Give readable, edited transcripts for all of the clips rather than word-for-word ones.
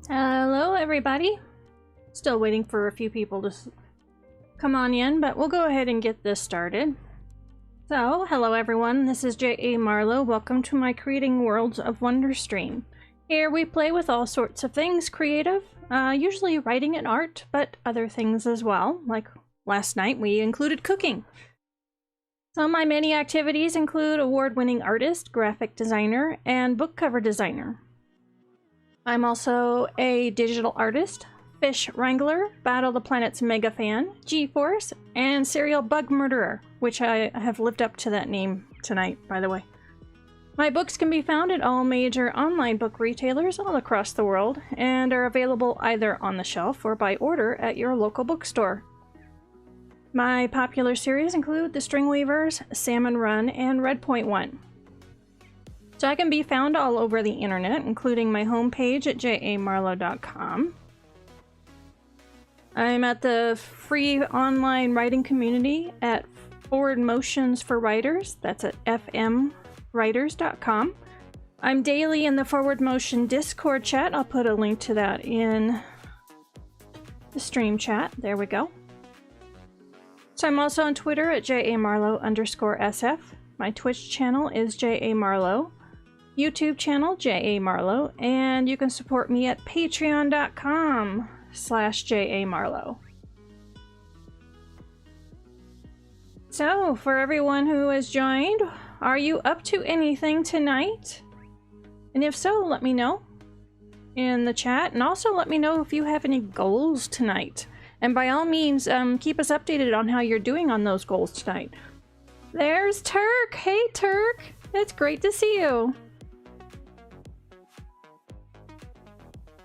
Hello everybody. Still waiting for a few people to come on in, but we'll go ahead and get this started. So, hello everyone, this is J.A. Marlow. Welcome to my Creating Worlds of Wonder stream. Here we play with all sorts of things creative, usually writing and art, but other things as well. Like last night we included cooking. So my many activities include award-winning artist, graphic designer, and book cover designer. I'm also a digital artist, fish wrangler, Battle the Planet's mega fan, G-Force, and serial bug murderer, which I have lived up to that name tonight, by the way. My books can be found at all major online book retailers all across the world, and are available either on the shelf or by order at your local bookstore. My popular series include The Stringweavers, Salmon Run, and Redpoint One. So I can be found all over the internet, including my homepage at jamarlow.com. I'm at the free online writing community at Forward Motions for Writers. That's at fmwriters.com. I'm daily in the Forward Motion Discord chat. I'll put a link to that in the stream chat. There we go. So I'm also on Twitter at jamarlow_sf. My Twitch channel is jamarlow. YouTube channel, J.A. Marlow, and you can support me at patreon.com/J.A. Marlow. So, for everyone who has joined, are you up to anything tonight? And if so, let me know in the chat, and also let me know if you have any goals tonight. And by all means, keep us updated on how you're doing on those goals tonight. There's Turk! Hey Turk! It's great to see you!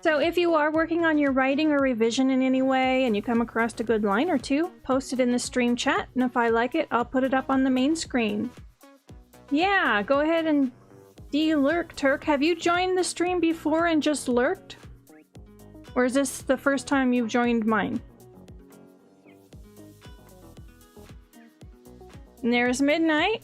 So if you are working on your writing or revision in any way and you come across a good line or two, post it in the stream chat, and if I like it, I'll put it up on the main screen. Yeah, go ahead and de-lurk, Turk. Have you joined the stream before and just lurked? Or is this the first time you've joined mine? And there's Midnight.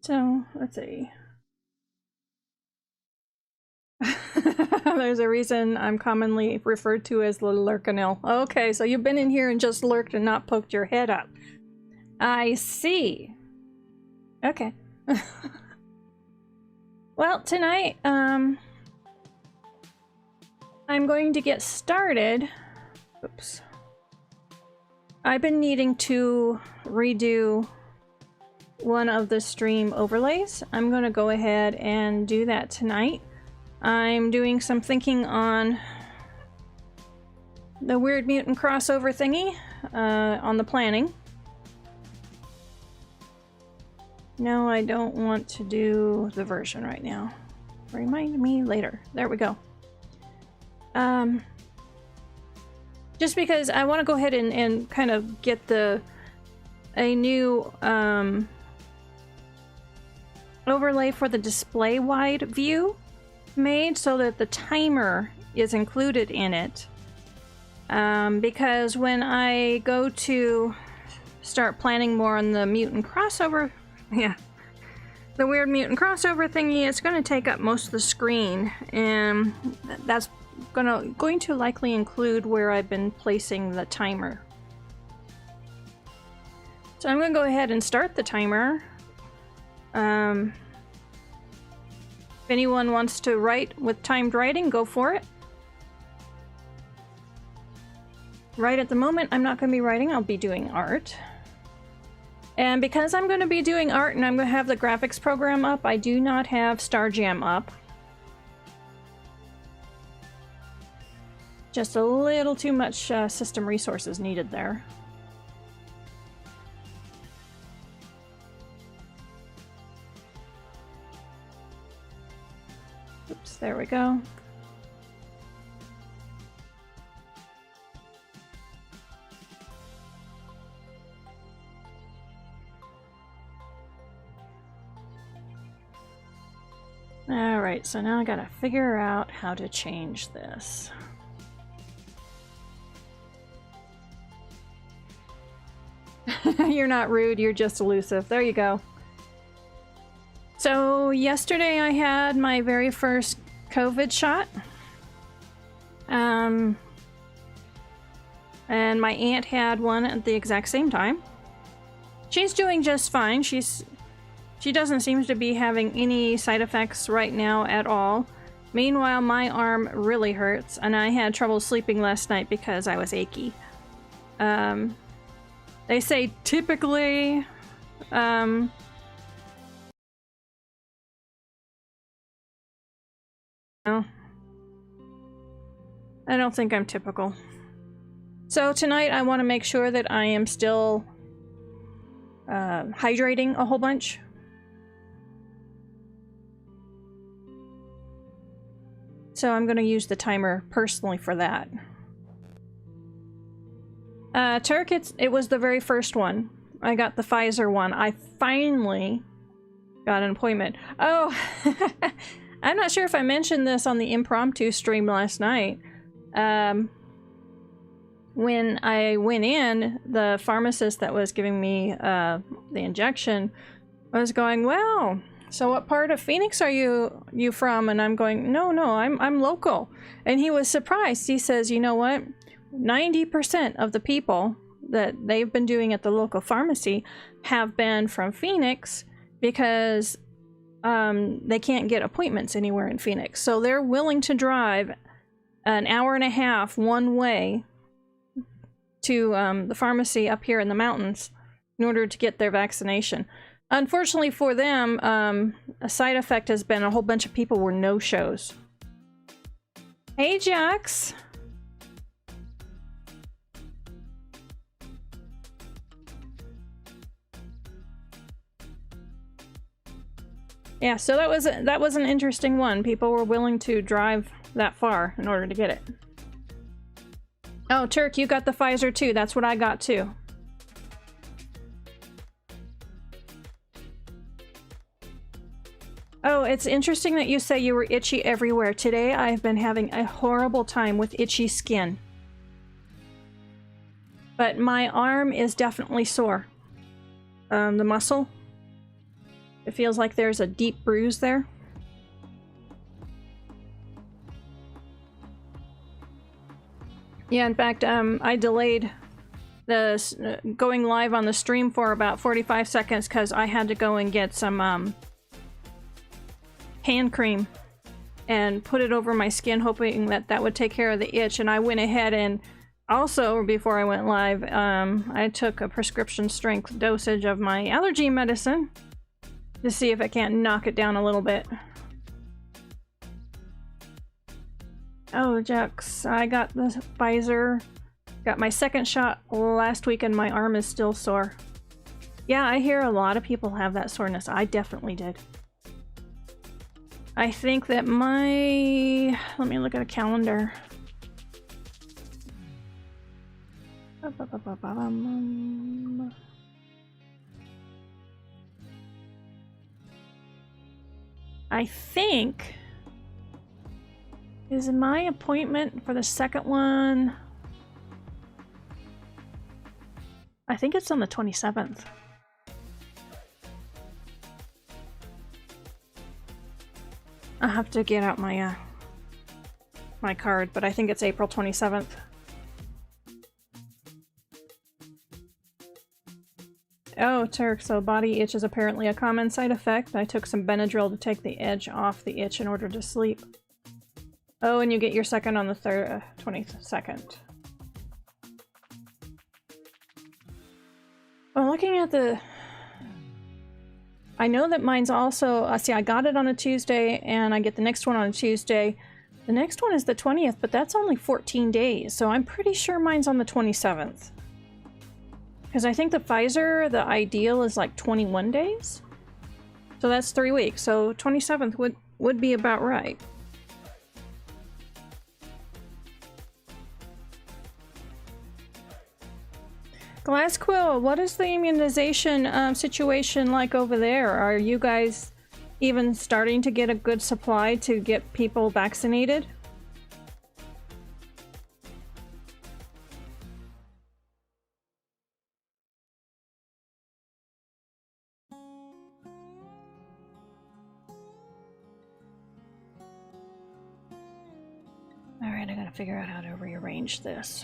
So, let's see. There's a reason I'm commonly referred to as the Lurkanil. Okay, so you've been in here and just lurked and not poked your head up. I see. Okay. Well, tonight, I'm going to get started. Oops. I've been needing to redo one of the stream overlays. I'm going to go ahead and do that tonight. I'm doing some thinking on the Weird Mutant crossover thingy on the planning. No, I don't want to do the version right now. Remind me later. There we go. Just because I want to go ahead and kind of get a new overlay for the display wide view made so that the timer is included in it. Because when I go to start planning more on the mutant crossover, the Weird Mutant crossover thingy, it's going to take up most of the screen, and that's going to likely include where I've been placing the timer. So I'm going to go ahead and start the timer. If anyone wants to write with timed writing, go for it. Right at the moment, I'm not going to be writing, I'll be doing art. And because I'm going to be doing art and I'm going to have the graphics program up, I do not have Starjam up. Just a little too much system resources needed there. Oops, there we go. Alright, so now I gotta figure out how to change this. You're not rude, you're just elusive. There you go. So yesterday I had my very first COVID shot. And my aunt had one at the exact same time. She's doing just fine. She doesn't seem to be having any side effects right now at all. Meanwhile, my arm really hurts, and I had trouble sleeping last night because I was achy. They say typically, no, I don't think I'm typical. So tonight I want to make sure that I am still hydrating a whole bunch. So I'm going to use the timer personally for that. Turk, it was the very first one. I got the Pfizer one. I finally got an appointment. Oh, I'm not sure if I mentioned this on the impromptu stream last night. When I went in, the pharmacist that was giving me the injection was going, "Well, so what part of Phoenix are you from?" And I'm going, no, I'm local. And he was surprised. He says, "You know what? 90% of the people that they've been doing at the local pharmacy have been from Phoenix because they can't get appointments anywhere in Phoenix. So they're willing to drive an hour and a half one way to the pharmacy up here in the mountains in order to get their vaccination." Unfortunately for them, a side effect has been a whole bunch of people were no-shows. Hey, Jax! Yeah, so that was an interesting one. People were willing to drive that far in order to get it. Oh, Turk, you got the Pfizer too. That's what I got too. Oh, it's interesting that you say you were itchy everywhere. Today I've been having a horrible time with itchy skin. But my arm is definitely sore. The muscle. It feels like there's a deep bruise there. Yeah, in fact, I delayed the going live on the stream for about 45 seconds because I had to go and get some hand cream and put it over my skin, hoping that that would take care of the itch. And I went ahead and also, before I went live, I took a prescription strength dosage of my allergy medicine to see if it can't knock it down a little bit. Oh, Jax, I got the Pfizer. Got my second shot last week and my arm is still sore. Yeah, I hear a lot of people have that soreness. I definitely did. I think that my... Let me look at a calendar. I think... Is my appointment for the second one... I think it's on the 27th. I'll have to get out my my card, but I think it's April 27th. Oh, Turk, so body itch is apparently a common side effect. I took some Benadryl to take the edge off the itch in order to sleep. Oh, and you get your second on the 22nd. Well, looking at the... I know that mine's also... see, I got it on a Tuesday, and I get the next one on a Tuesday. The next one is the 20th, but that's only 14 days, so I'm pretty sure mine's on the 27th. Because I think the Pfizer, the ideal is like 21 days? So that's 3 weeks, so 27th would be about right. Glassquill, what is the immunization situation like over there? Are you guys even starting to get a good supply to get people vaccinated? can't figure out how to rearrange this.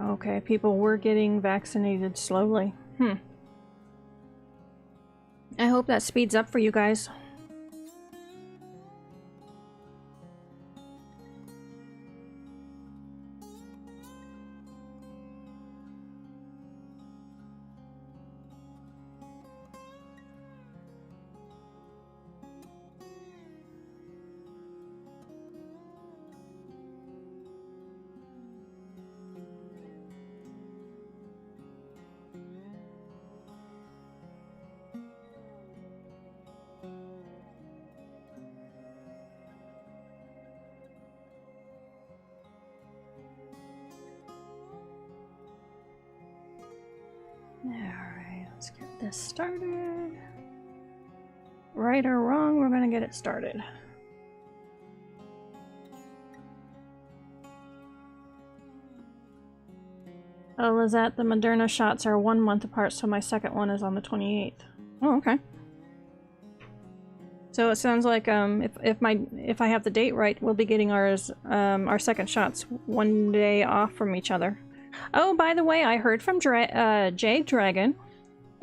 Okay, people were getting vaccinated slowly. I hope that speeds up for you guys. Alright, let's get this started. Right or wrong, we're gonna get it started. Oh, Lizette, the Moderna shots are 1 month apart, so my second one is on the 28th. Oh, okay. So it sounds like if I have the date right, we'll be getting ours our second shots 1 day off from each other. Oh, by the way, I heard from Jade Dragon,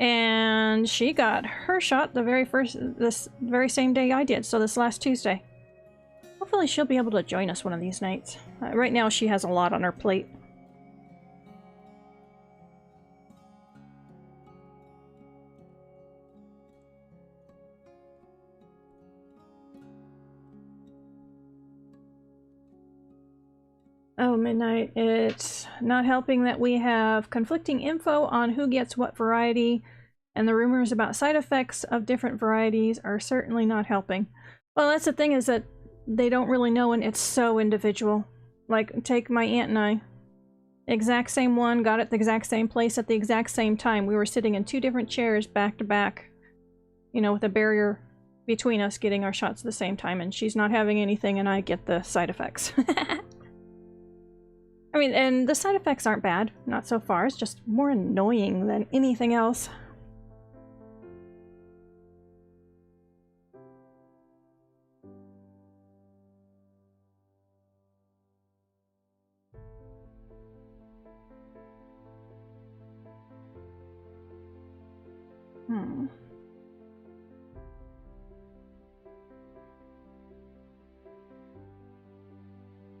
and she got her shot this very same day I did, so this last Tuesday. Hopefully she'll be able to join us one of these nights. Right now she has a lot on her plate. Oh, Midnight, it's not helping that we have conflicting info on who gets what variety, and the rumors about side effects of different varieties are certainly not helping. Well, that's the thing, is that they don't really know, and it's so individual. Like, take my aunt and I. Exact same one, got it the exact same place at the exact same time. We were sitting in 2 different chairs back to back, you know, with a barrier between us getting our shots at the same time, and she's not having anything and I get the side effects. I mean, and the side effects aren't bad, not so far, it's just more annoying than anything else.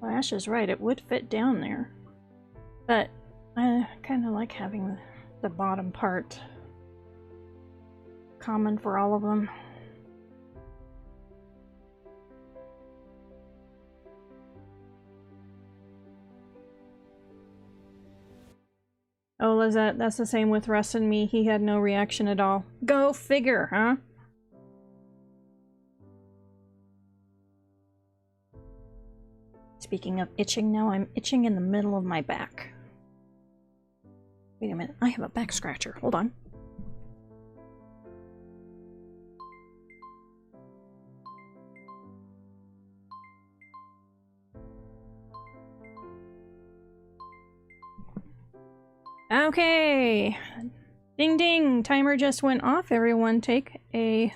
Well, Ash is right, it would fit down there. But I kind of like having the bottom part common for all of them. Oh, Lizette, that's the same with Russ and me. He had no reaction at all. Go figure, huh? Speaking of itching now, I'm itching in the middle of my back. Wait a minute, I have a back scratcher. Hold on. Okay. Ding ding, timer just went off. Everyone take a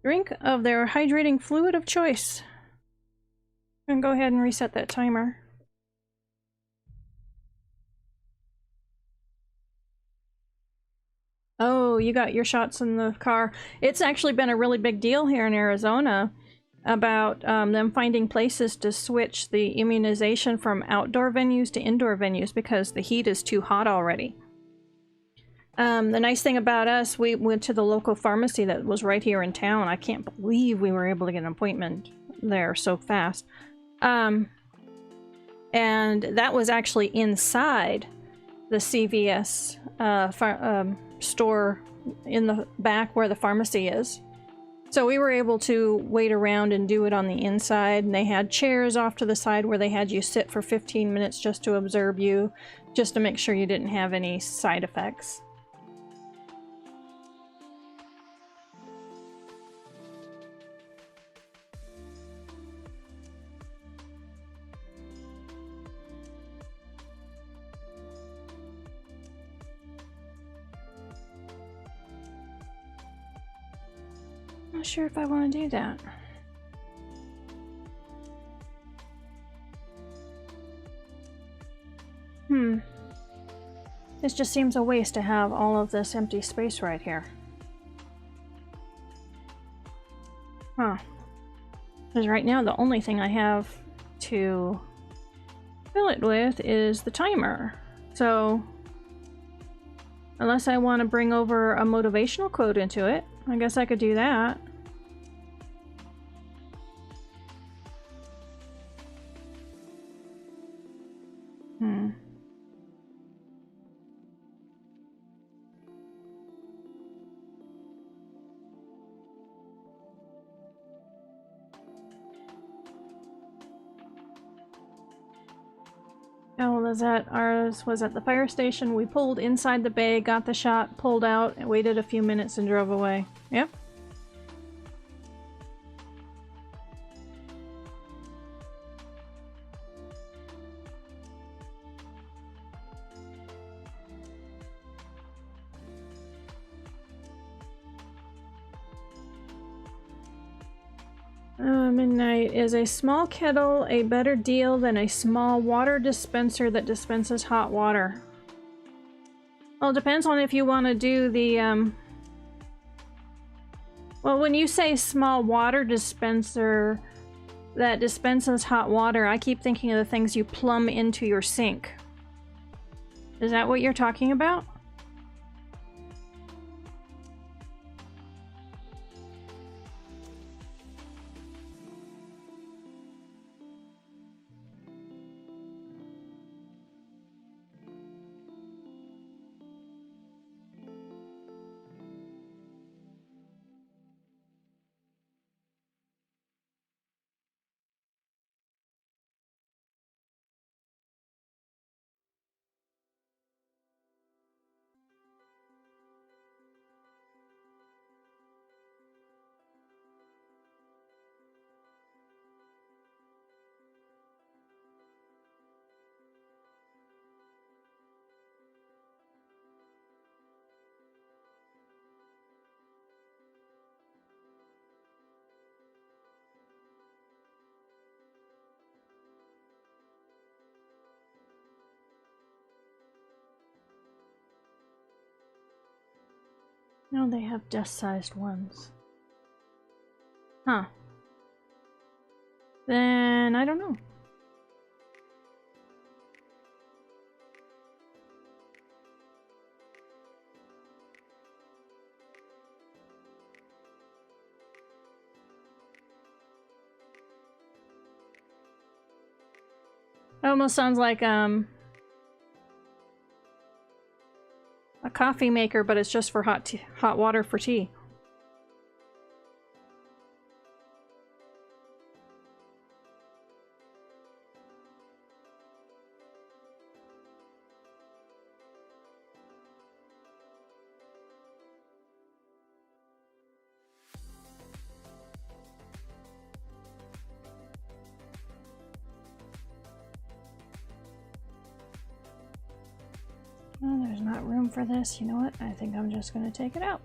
drink of their hydrating fluid of choice. And go ahead and reset that timer. Oh, you got your shots in the car. It's actually been a really big deal here in Arizona about them finding places to switch the immunization from outdoor venues to indoor venues because the heat is too hot already. The nice thing about us, we went to the local pharmacy that was right here in town. I can't believe we were able to get an appointment there so fast. And that was actually inside the CVS store in the back where the pharmacy is. So we were able to wait around and do it on the inside, and they had chairs off to the side where they had you sit for 15 minutes just to observe you, just to make sure you didn't have any side effects. Not sure if I want to do that. This just seems a waste to have all of this empty space right here. Huh. Because right now the only thing I have to fill it with is the timer. So, unless I want to bring over a motivational quote into it, I guess I could do that. Oh, was that ours? Was at the fire station. We pulled inside the bay, got the shot, pulled out, and waited a few minutes and drove away. Yep. Midnight. Is a small kettle a better deal than a small water dispenser that dispenses hot water? Well, it depends on if you want to do the, Well, when you say small water dispenser that dispenses hot water, I keep thinking of the things you plumb into your sink. Is that what you're talking about? No, they have desk-sized ones. Huh. Then I don't know. It almost sounds like a coffee maker, but it's just for hot water for tea. Well, there's not room for this. You know what? I think I'm just going to take it out.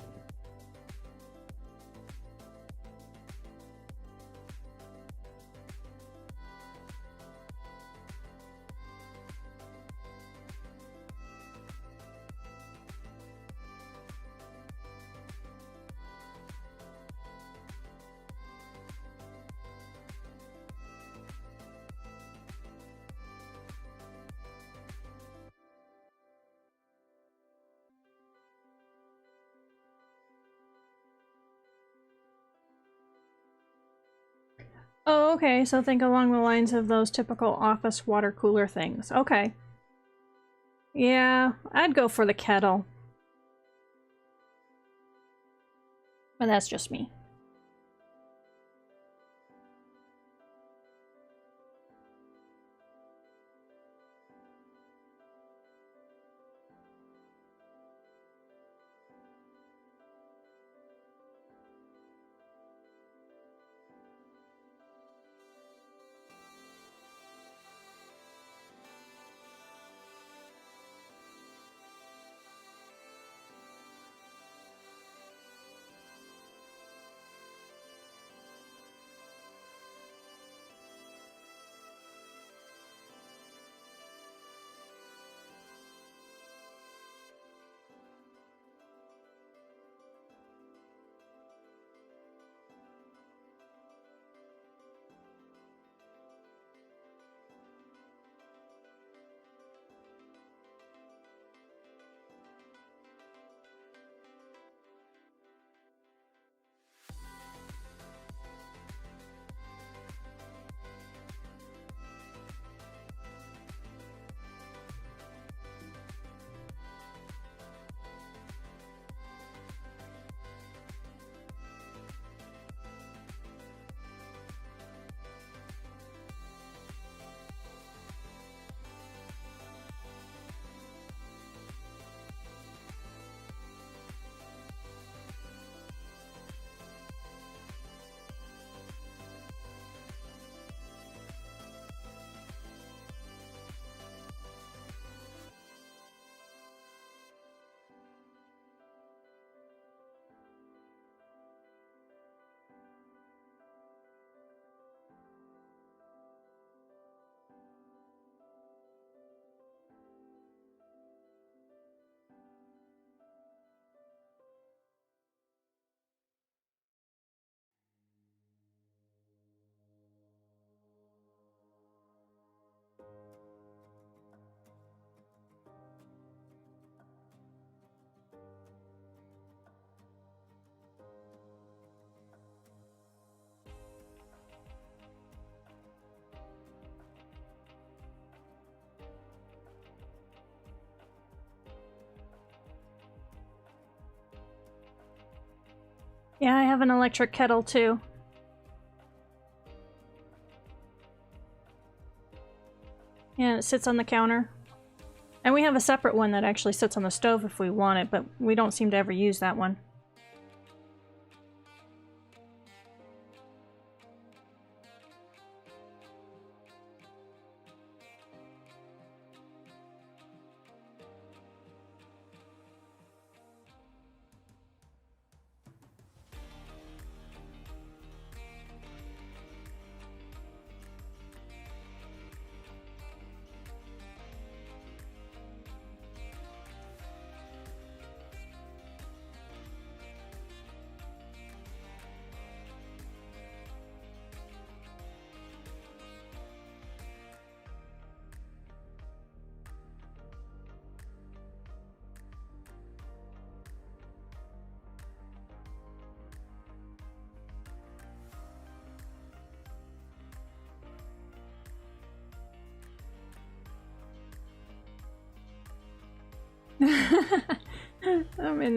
Oh, okay, so think along the lines of those typical office water cooler things. Okay. Yeah, I'd go for the kettle. But that's just me. Yeah, I have an electric kettle too. Yeah, it sits on the counter. And we have a separate one that actually sits on the stove if we want it, but we don't seem to ever use that one.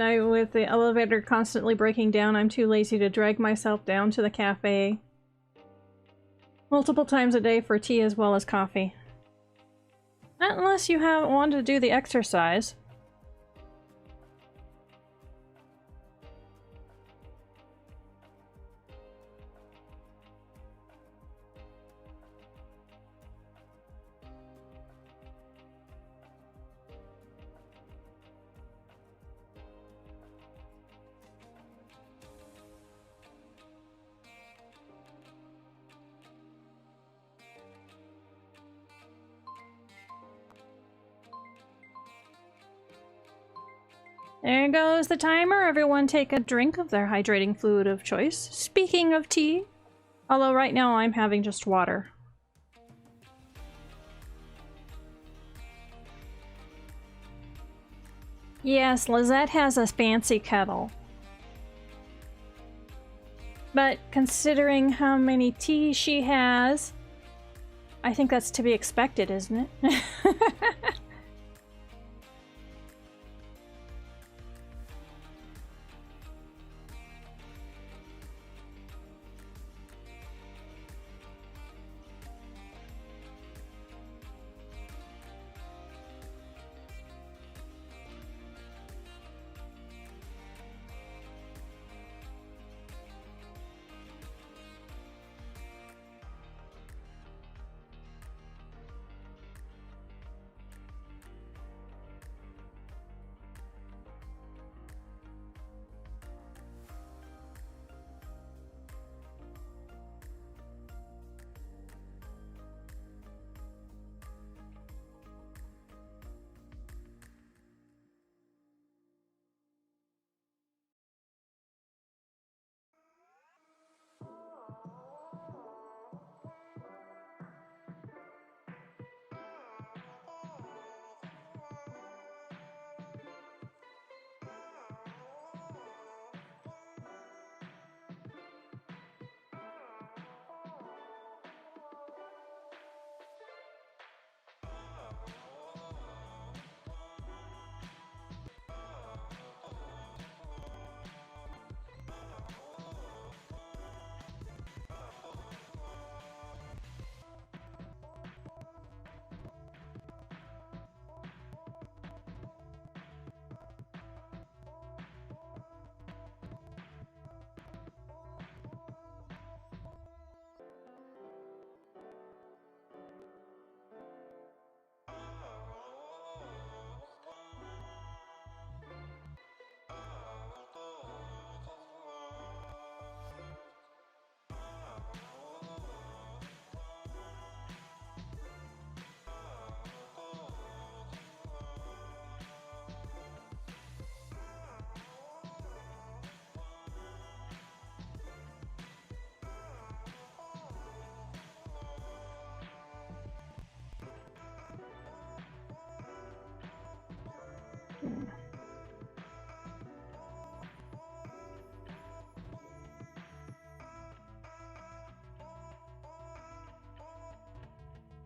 And with the elevator constantly breaking down, I'm too lazy to drag myself down to the cafe multiple times a day for tea as well as coffee. Not unless you wanted to do the exercise. There goes the timer. Everyone take a drink of their hydrating fluid of choice. Speaking of tea, although right now I'm having just water. Yes, Lizette has a fancy kettle. But considering how many teas she has, I think that's to be expected, isn't it?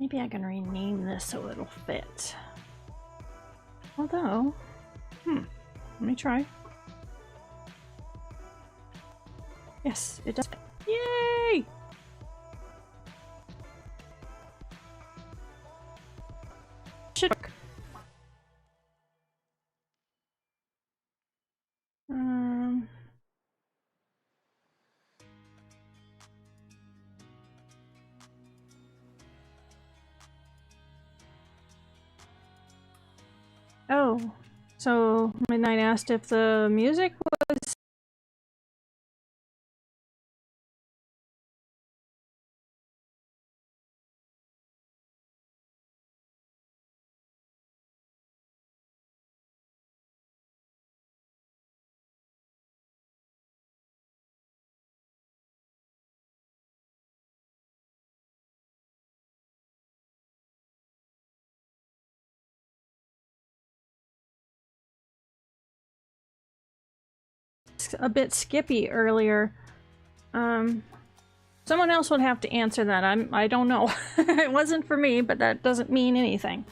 Maybe I can rename this so it'll fit. Although, let me try. Yes, it does. Yay! Should work. Oh, so Midnight asked if the music was... a bit skippy earlier. Someone else would have to answer that. I don't know. It wasn't for me, but that doesn't mean anything.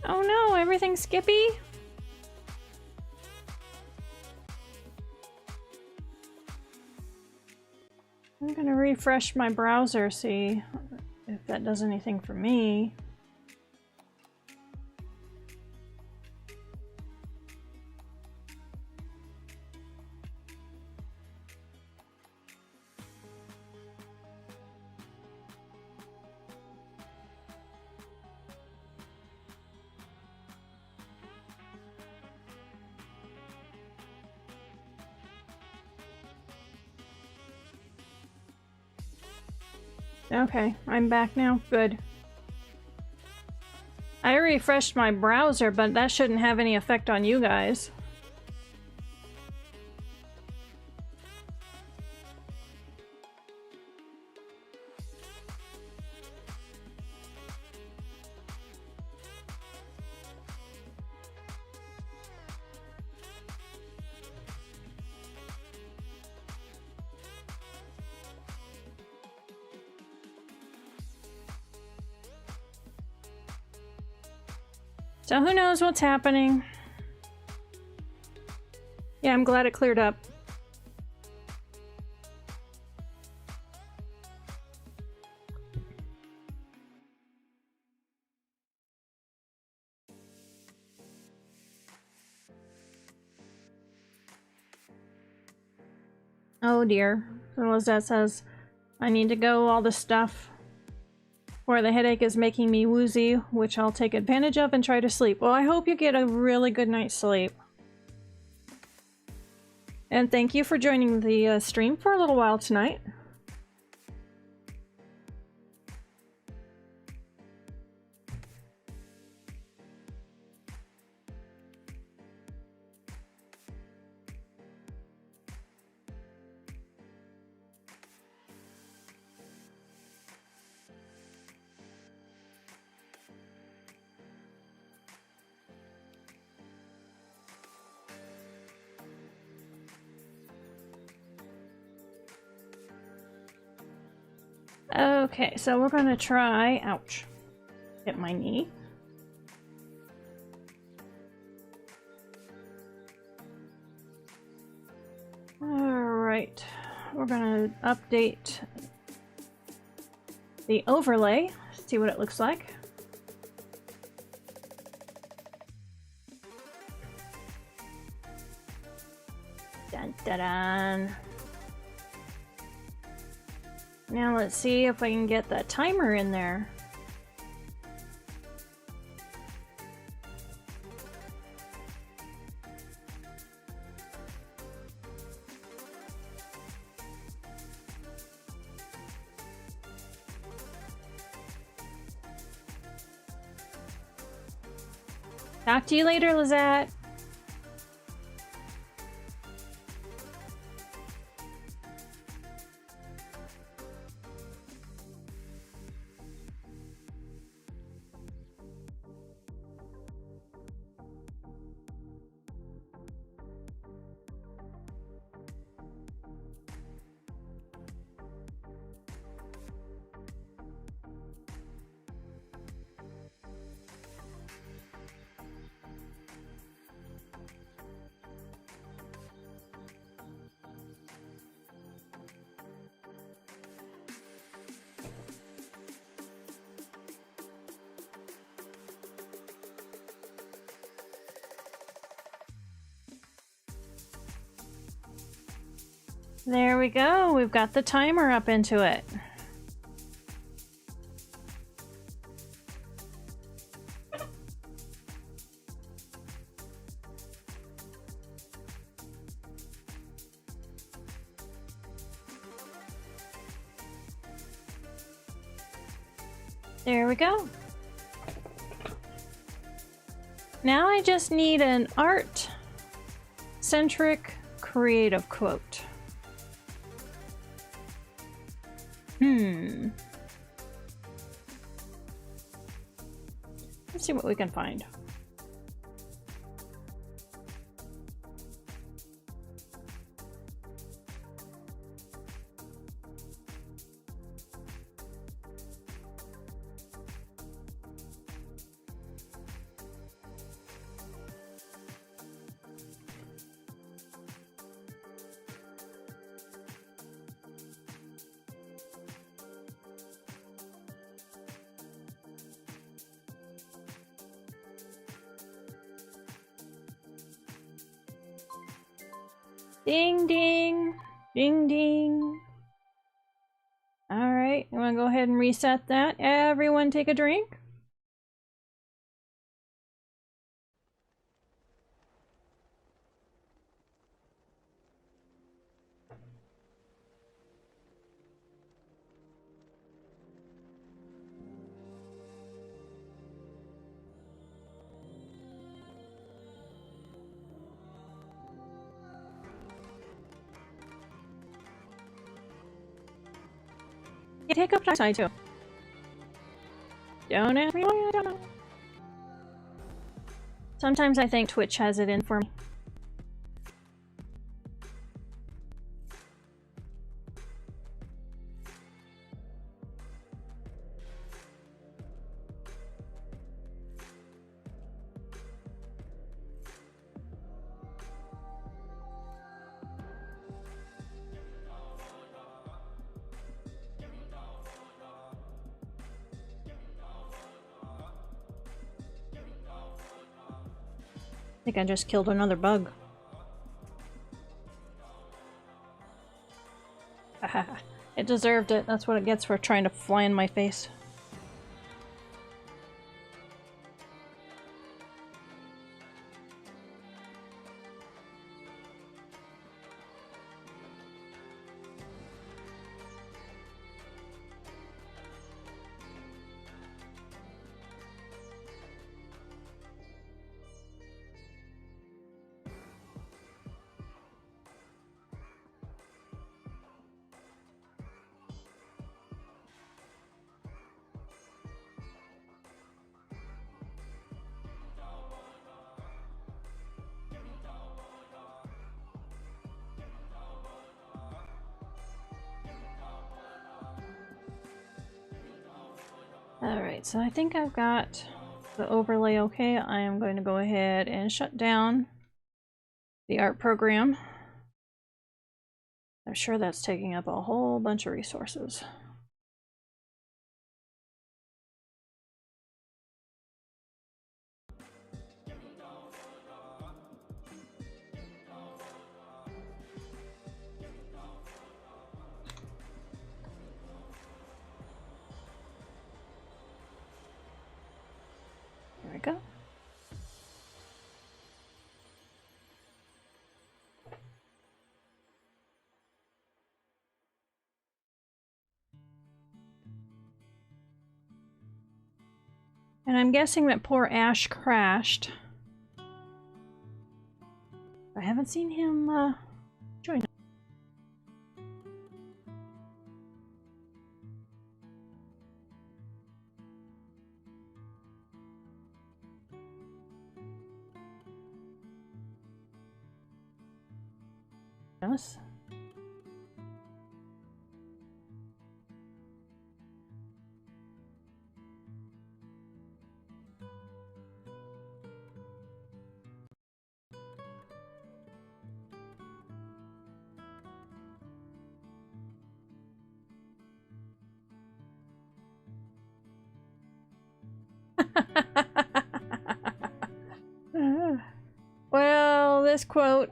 Oh no, everything's Skippy? I'm gonna refresh my browser, see if that does anything for me. Okay, I'm back now. Good. I refreshed my browser, but that shouldn't have any effect on you guys. So who knows what's happening? Yeah, I'm glad it cleared up. Oh dear. So Lizette says, I need to go, all this stuff. Or the headache is making me woozy, which I'll take advantage of and try to sleep. Well, I hope you get a really good night's sleep. And thank you for joining the stream for a little while tonight. Okay, so we're gonna try, ouch, hit my knee. Alright, we're gonna update the overlay, see what it looks like. Dun dun dun. Now let's see if I can get that timer in there. Talk to you later, Lizette. There we go. We've got the timer up into it. There we go. Now I just need an art-centric creative quote. Let's see what we can find. Ding ding, ding ding. All right, I'm gonna go ahead and reset that. Everyone take a drink. Take up side too. Don't ask me why I don't know. Sometimes I think Twitch has it in for me. I think I just killed another bug. It deserved it. That's what it gets for trying to fly in my face. Alright, so I think I've got the overlay okay. I am going to go ahead and shut down the art program. I'm sure that's taking up a whole bunch of resources. There we go. And I'm guessing that poor Ash crashed. I haven't seen him join. Yes. Well, this quote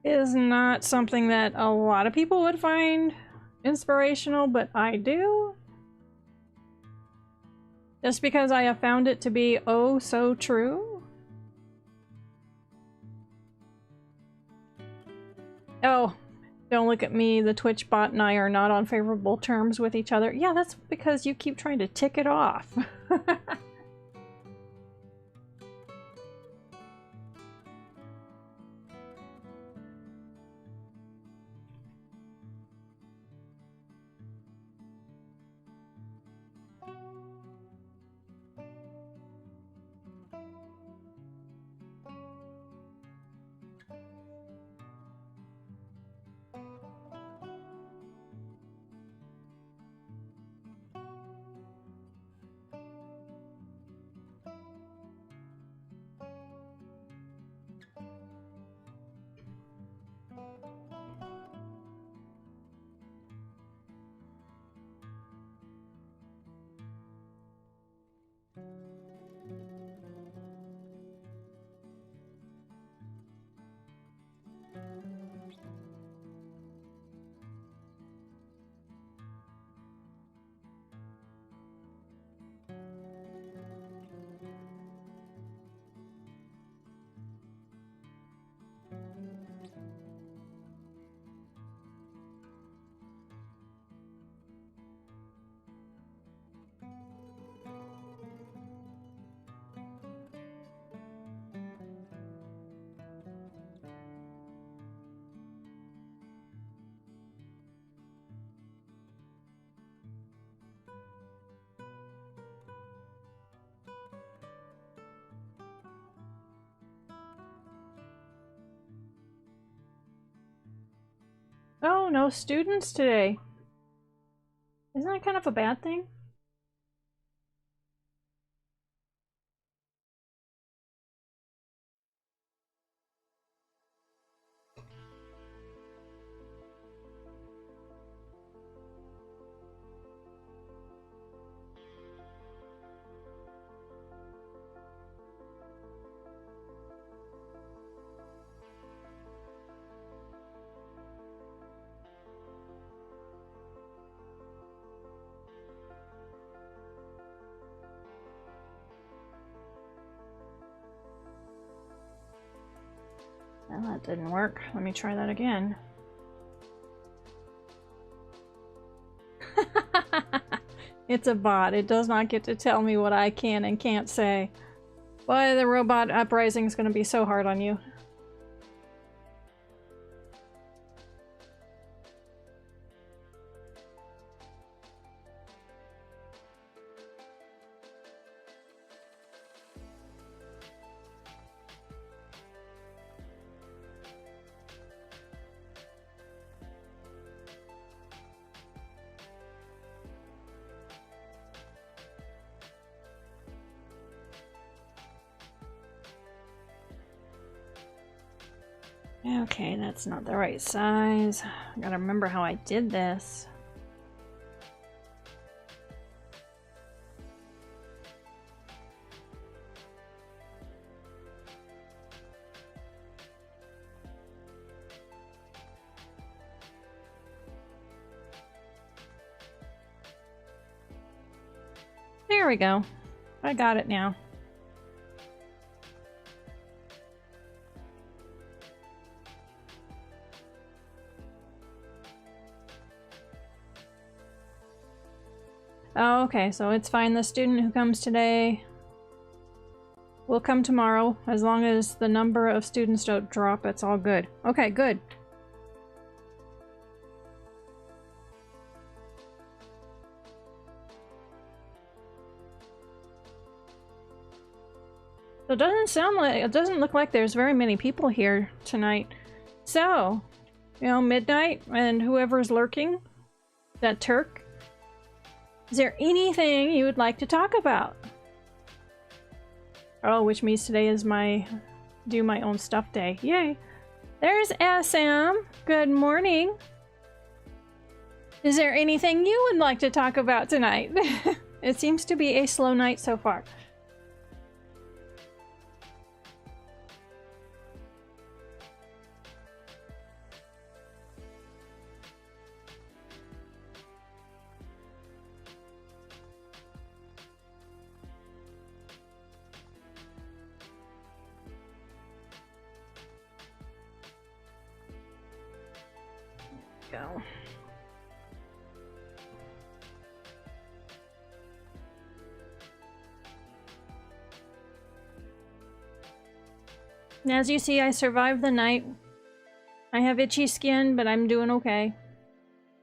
is not something that a lot of people would find inspirational, but I do. Just because I have found it to be oh so true. Oh, don't look at me. The Twitch bot and I are not on favorable terms with each other. Yeah, that's because you keep trying to tick it off. Oh, no students today. Isn't that kind of a bad thing? Well, that didn't work. Let me try that again. It's a bot. It does not get to tell me what I can and can't say. Boy, the robot Uprising is going to be so hard on you. Okay, that's not the right size. I gotta remember how I did this. There we go. I got it now. Oh, okay, so it's fine. The student who comes today will come tomorrow. As long as the number of students don't drop, it's all good. Okay, good. So it doesn't look like there's very many people here tonight. So, you know, midnight and whoever's lurking, that Turk. Is there anything you would like to talk about? Oh, which means today is my do my own stuff day. Yay. There's SM. Good morning. Is there anything you would like to talk about tonight? It seems to be a slow night so far. go. And as you see, I survived the night. I have itchy skin, but I'm doing okay.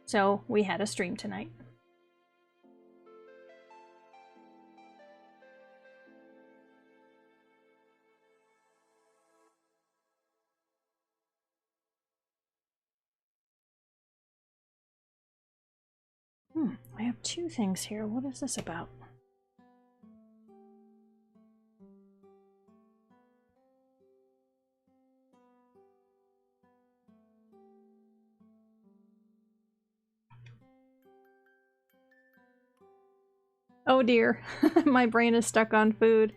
So, we had a stream tonight. I have two things here. What is this about? Oh dear, my brain is stuck on food.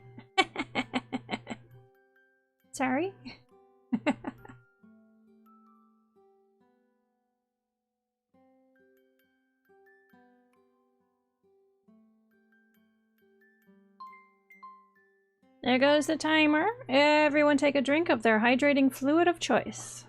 Sorry? There goes the timer. Everyone take a drink of their hydrating fluid of choice.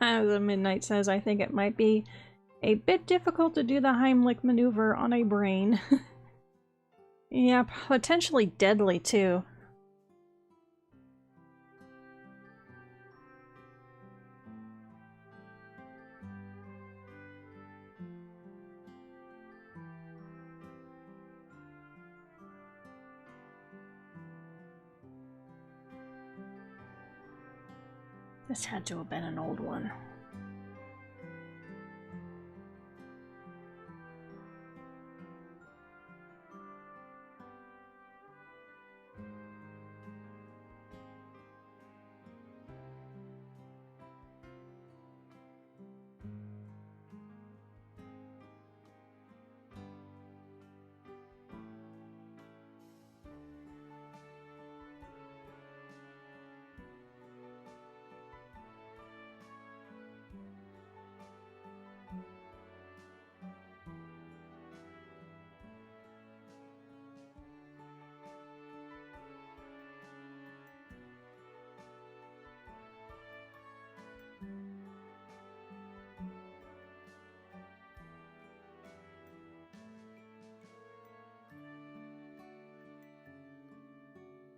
The Midnight says, I think it might be a bit difficult to do the Heimlich maneuver on a brain. Yeah, potentially deadly too. This had to have been an old one.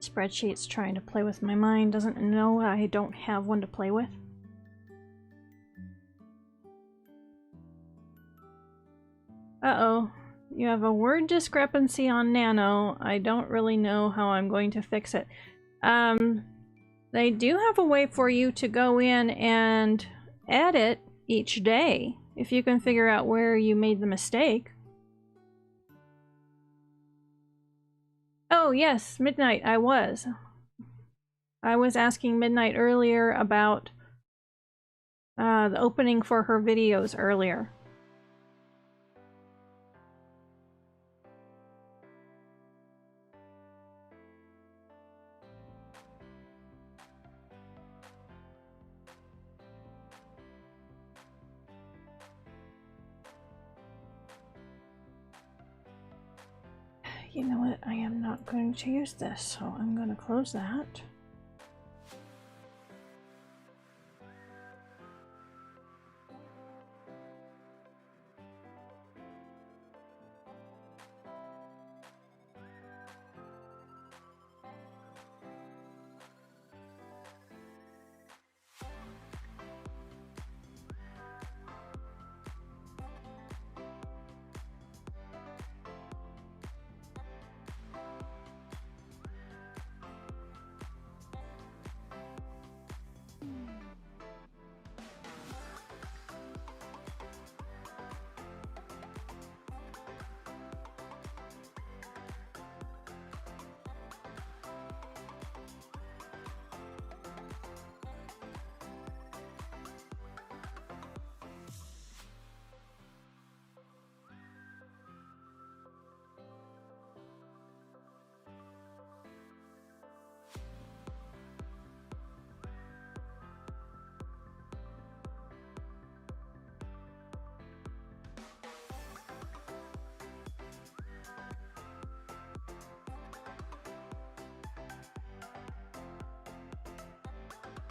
Spreadsheets trying to play with my mind, doesn't know I don't have one to play with. Uh-oh. You have a word discrepancy on Nano. I don't really know how I'm going to fix it. They do have a way for you to go in and edit each day, if you can figure out where you made the mistake. Oh yes, Midnight, I was asking Midnight earlier about the opening for her videos earlier. You know what? I am not going to use this, so I'm going to close that.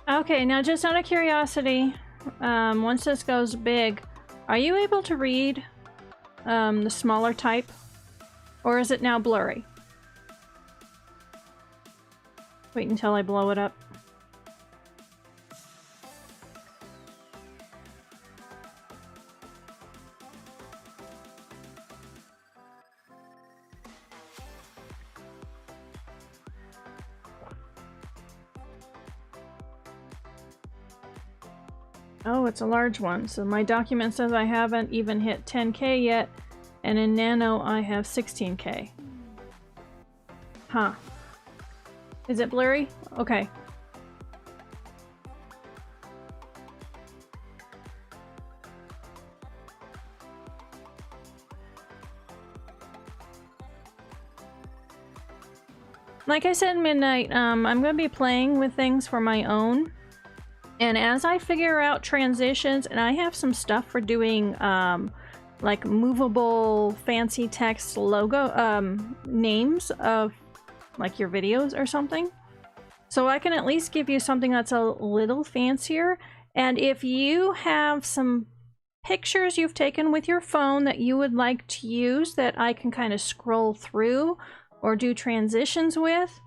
Okay, now just out of curiosity, once this goes big, are you able to read the smaller type? Or is it now blurry? Wait until I blow it up. Oh, it's a large one. So my document says I haven't even hit 10K yet, and in Nano I have 16K. Huh. Is it blurry? Okay. Like I said, Midnight, I'm going to be playing with things for my own. And as I figure out transitions, and I have some stuff for doing like movable fancy text logo names of like your videos or something. So I can at least give you something that's a little fancier. And if you have some pictures you've taken with your phone that you would like to use that I can kind of scroll through or do transitions with,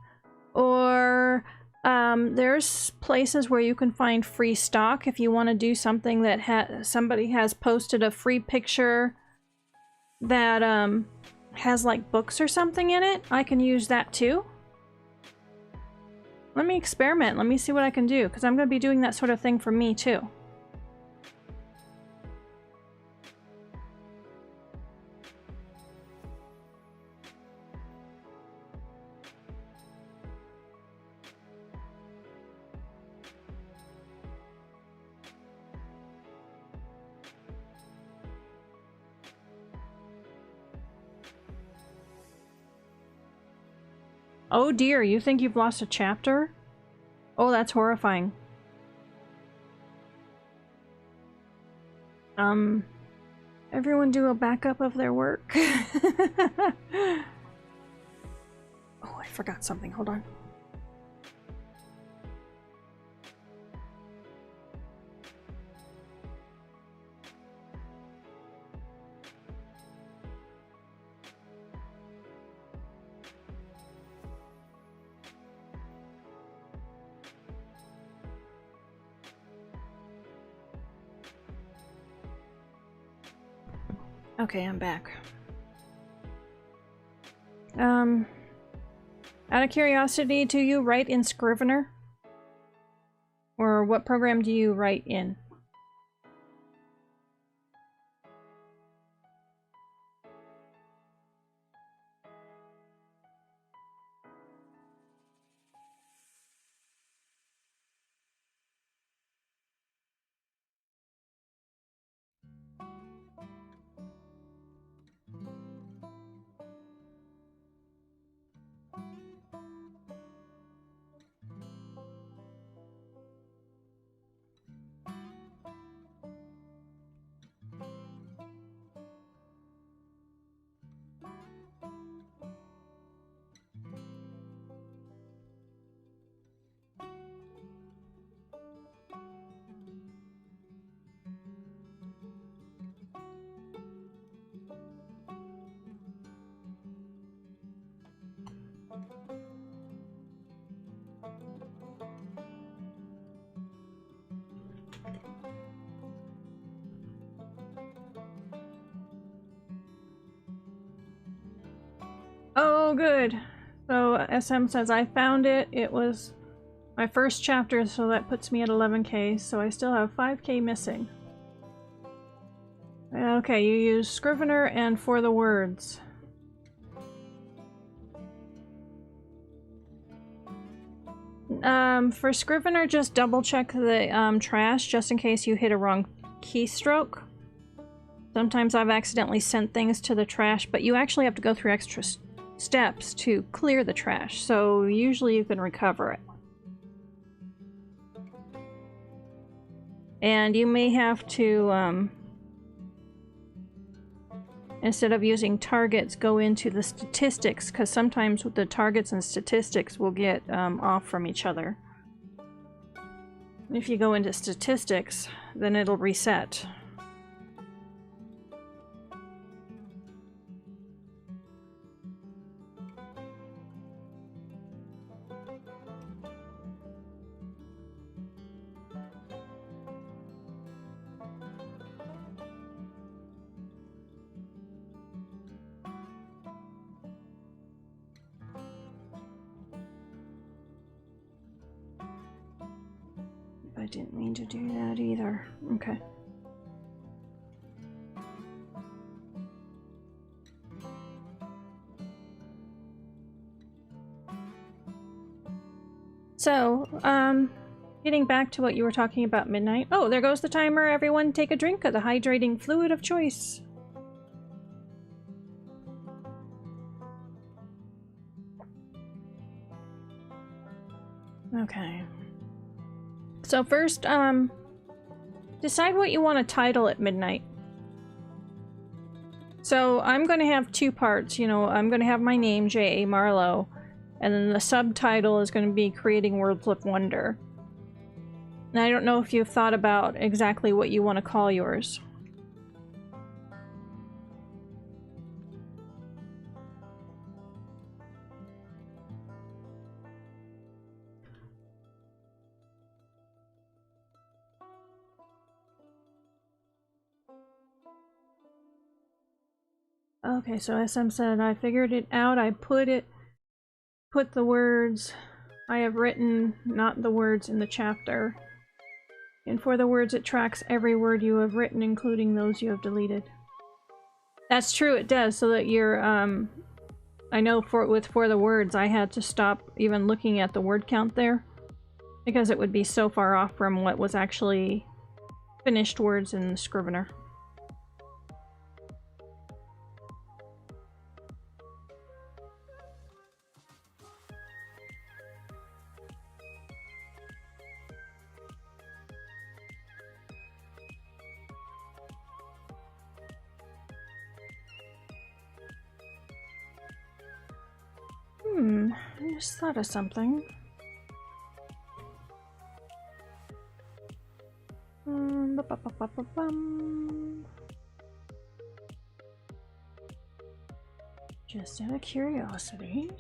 or there's places where you can find free stock if you want to do something that somebody has posted a free picture that has like books or something in it. I can use that too. Let me experiment. Let me see what I can do, because I'm going to be doing that sort of thing for me too. Oh dear, you think you've lost a chapter? Oh, that's horrifying. Everyone do a backup of their work. Oh, I forgot something. Hold on. Okay, I'm back. Out of curiosity, do you write in Scrivener? Or what program do you write in? Oh, good. So SM says I found it. It was my first chapter, so that puts me at 11K. So I still have 5K missing. Okay, you use Scrivener and for the words. For Scrivener, just double check the trash just in case you hit a wrong keystroke. Sometimes I've accidentally sent things to the trash, but you actually have to go through extra steps to clear the trash, so usually you can recover it. And you may have to, instead of using targets, go into the statistics, because sometimes the targets and statistics will get off from each other. if you go into statistics, then it'll reset. I didn't mean to do that either. Okay. So, getting back to what you were talking about midnight. Oh, there goes the timer. Everyone take a drink of the hydrating fluid of choice. Okay. So first, decide what you want to title at midnight. So I'm going to have two parts, you know, I'm going to have my name, J.A. Marlow, and then the subtitle is going to be Creating Worlds of Wonder. And I don't know if you've thought about exactly what you want to call yours. Okay, so SM said, I figured it out. I put the words I have written, not the words in the chapter. And for the words, it tracks every word you have written, including those you have deleted. That's true, it does, so that you're, I know for the words, I had to stop even looking at the word count there, because it would be so far off from what was actually finished words in the Scrivener. I just thought of something. Just out of curiosity.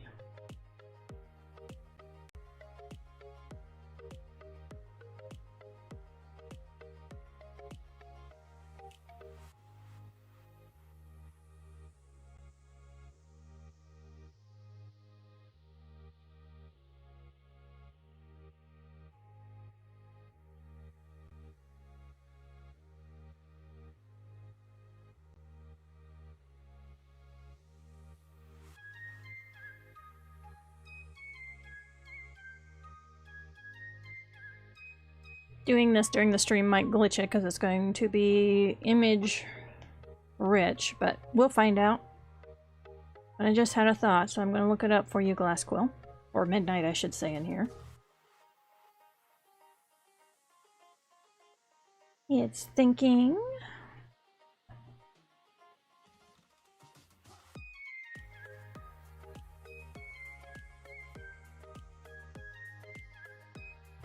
Doing this during the stream might glitch it because it's going to be image rich, but we'll find out. But I just had a thought, so I'm going to look it up for you, Glassquill. Or Midnight, I should say, in here. It's thinking.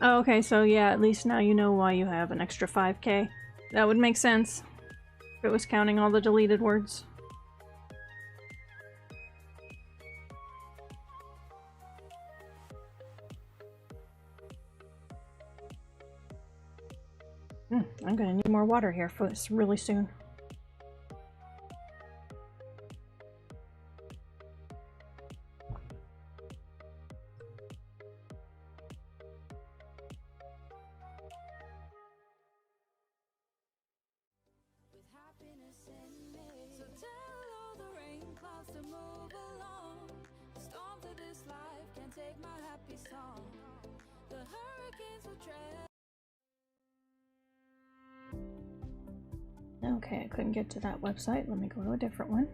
Oh, okay, so yeah, at least now you know why you have an extra 5k. That would make sense if it was counting all the deleted words. I'm gonna need more water here for this really soon. Okay, I couldn't get to that website. Let me go to a different one.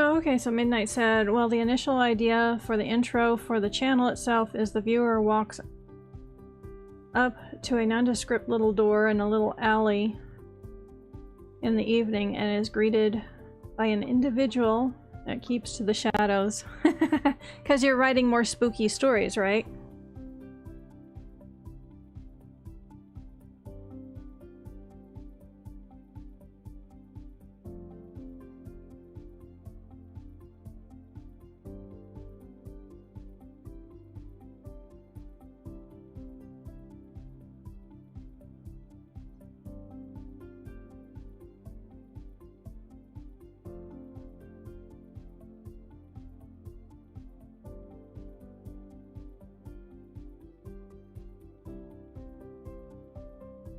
Oh, okay, so Midnight said, well, the initial idea for the intro for the channel itself is the viewer walks up to a nondescript little door in a little alley in the evening and is greeted by an individual that keeps to the shadows. Because you're writing more spooky stories, right?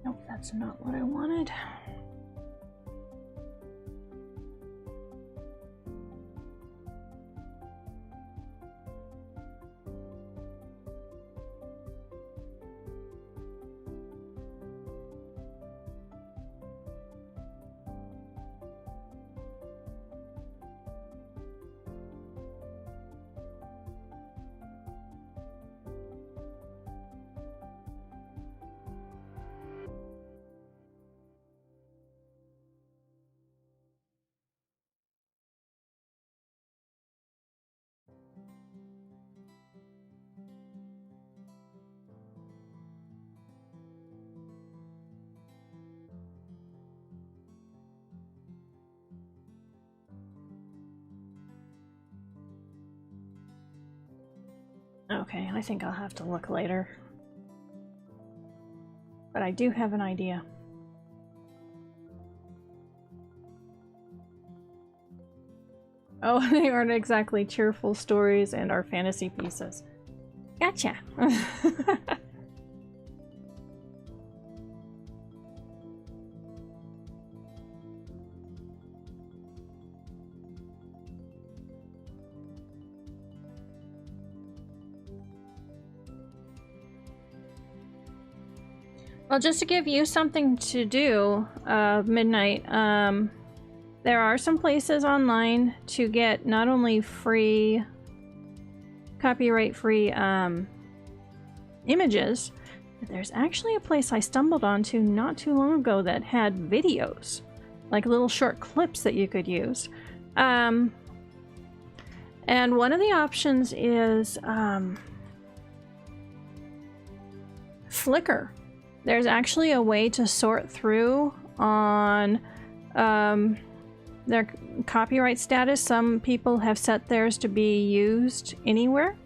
Nope, that's not what I wanted. Okay, I think I'll have to look later. But I do have an idea. Oh, they aren't exactly cheerful stories and are fantasy pieces. Gotcha! Well, just to give you something to do, Midnight, there are some places online to get not only free, copyright-free images, but there's actually a place I stumbled onto not too long ago that had videos, like little short clips that you could use. And one of the options is Flickr. There's actually a way to sort through on their copyright status. Some people have set theirs to be used anywhere,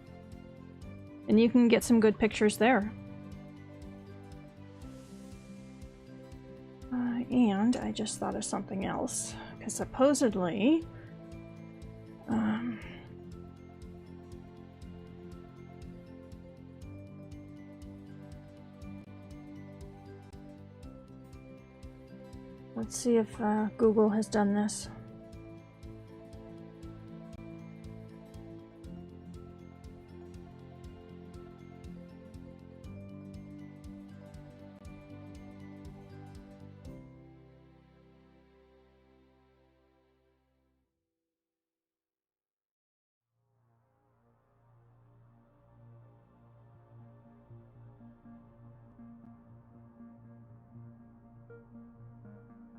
and you can get some good pictures there. And I just thought of something else, because supposedly let's see if Google has done this.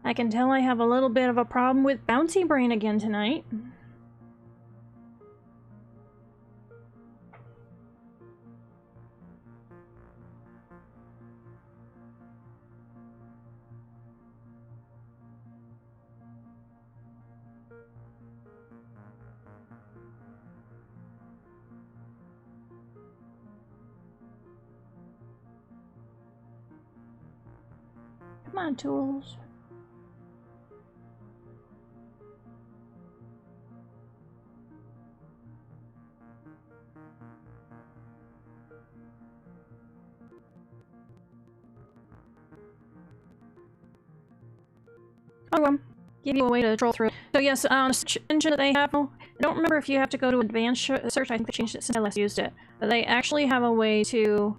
I can tell I have a little bit of a problem with Bouncy Brain again tonight. Come on, tools. Oh, give you a way to troll through. So yes, on the search engine that they have, I don't remember if you have to go to advanced search. I think they changed it since I last used it. But they actually have a way to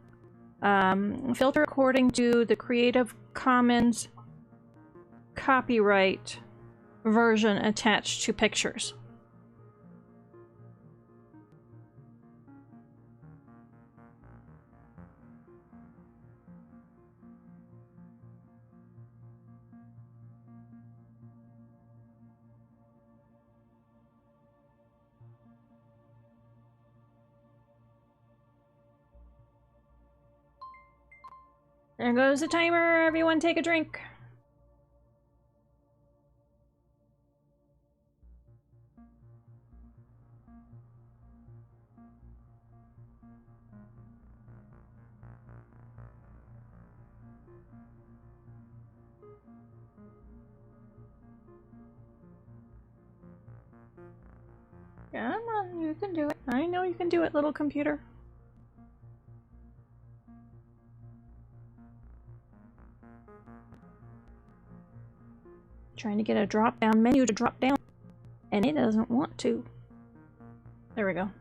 filter according to the Creative Commons copyright version attached to pictures. There goes the timer. Everyone take a drink. Come on, you can do it. I know you can do it, little computer. Trying to get a drop-down menu to drop down, and it doesn't want to. There we go.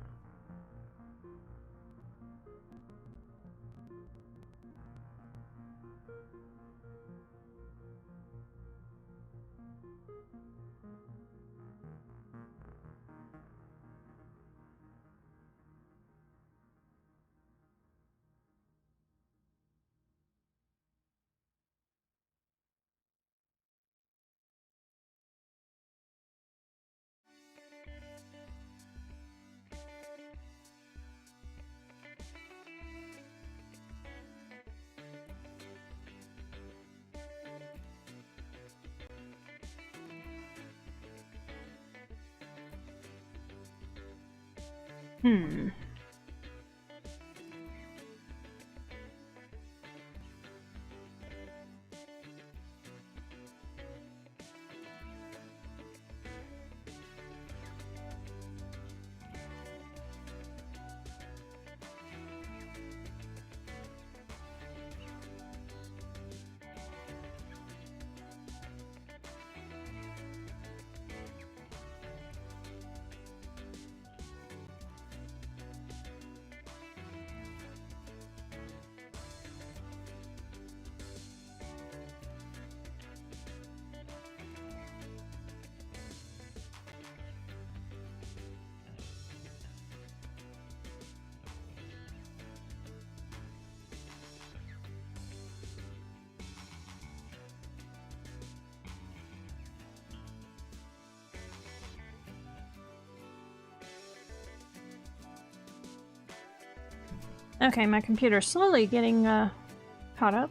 Okay, my computer's slowly getting caught up.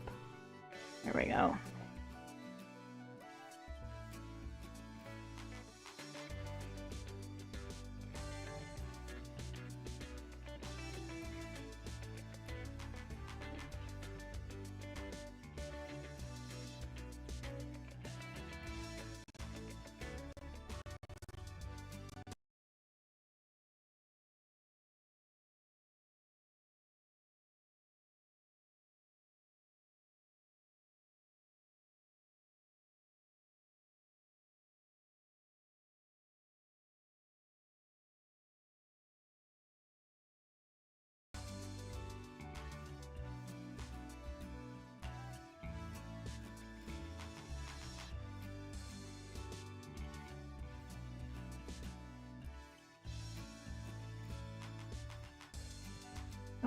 There we go.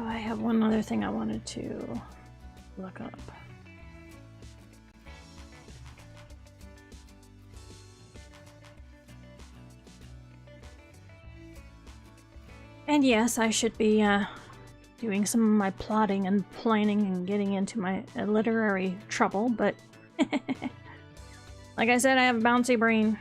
Oh, I have one other thing I wanted to look up. And yes, I should be doing some of my plotting and planning and getting into my literary trouble, but like I said, I have a bouncy brain.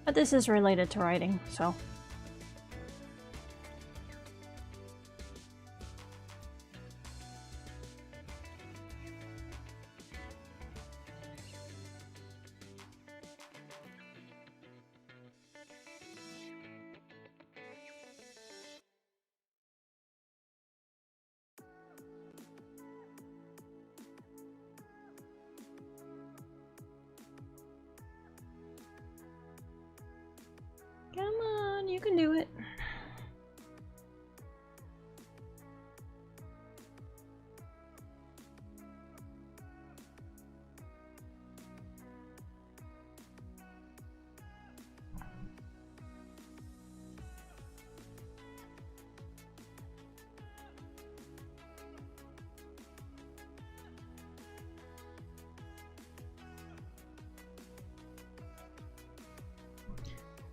But this is related to writing, so.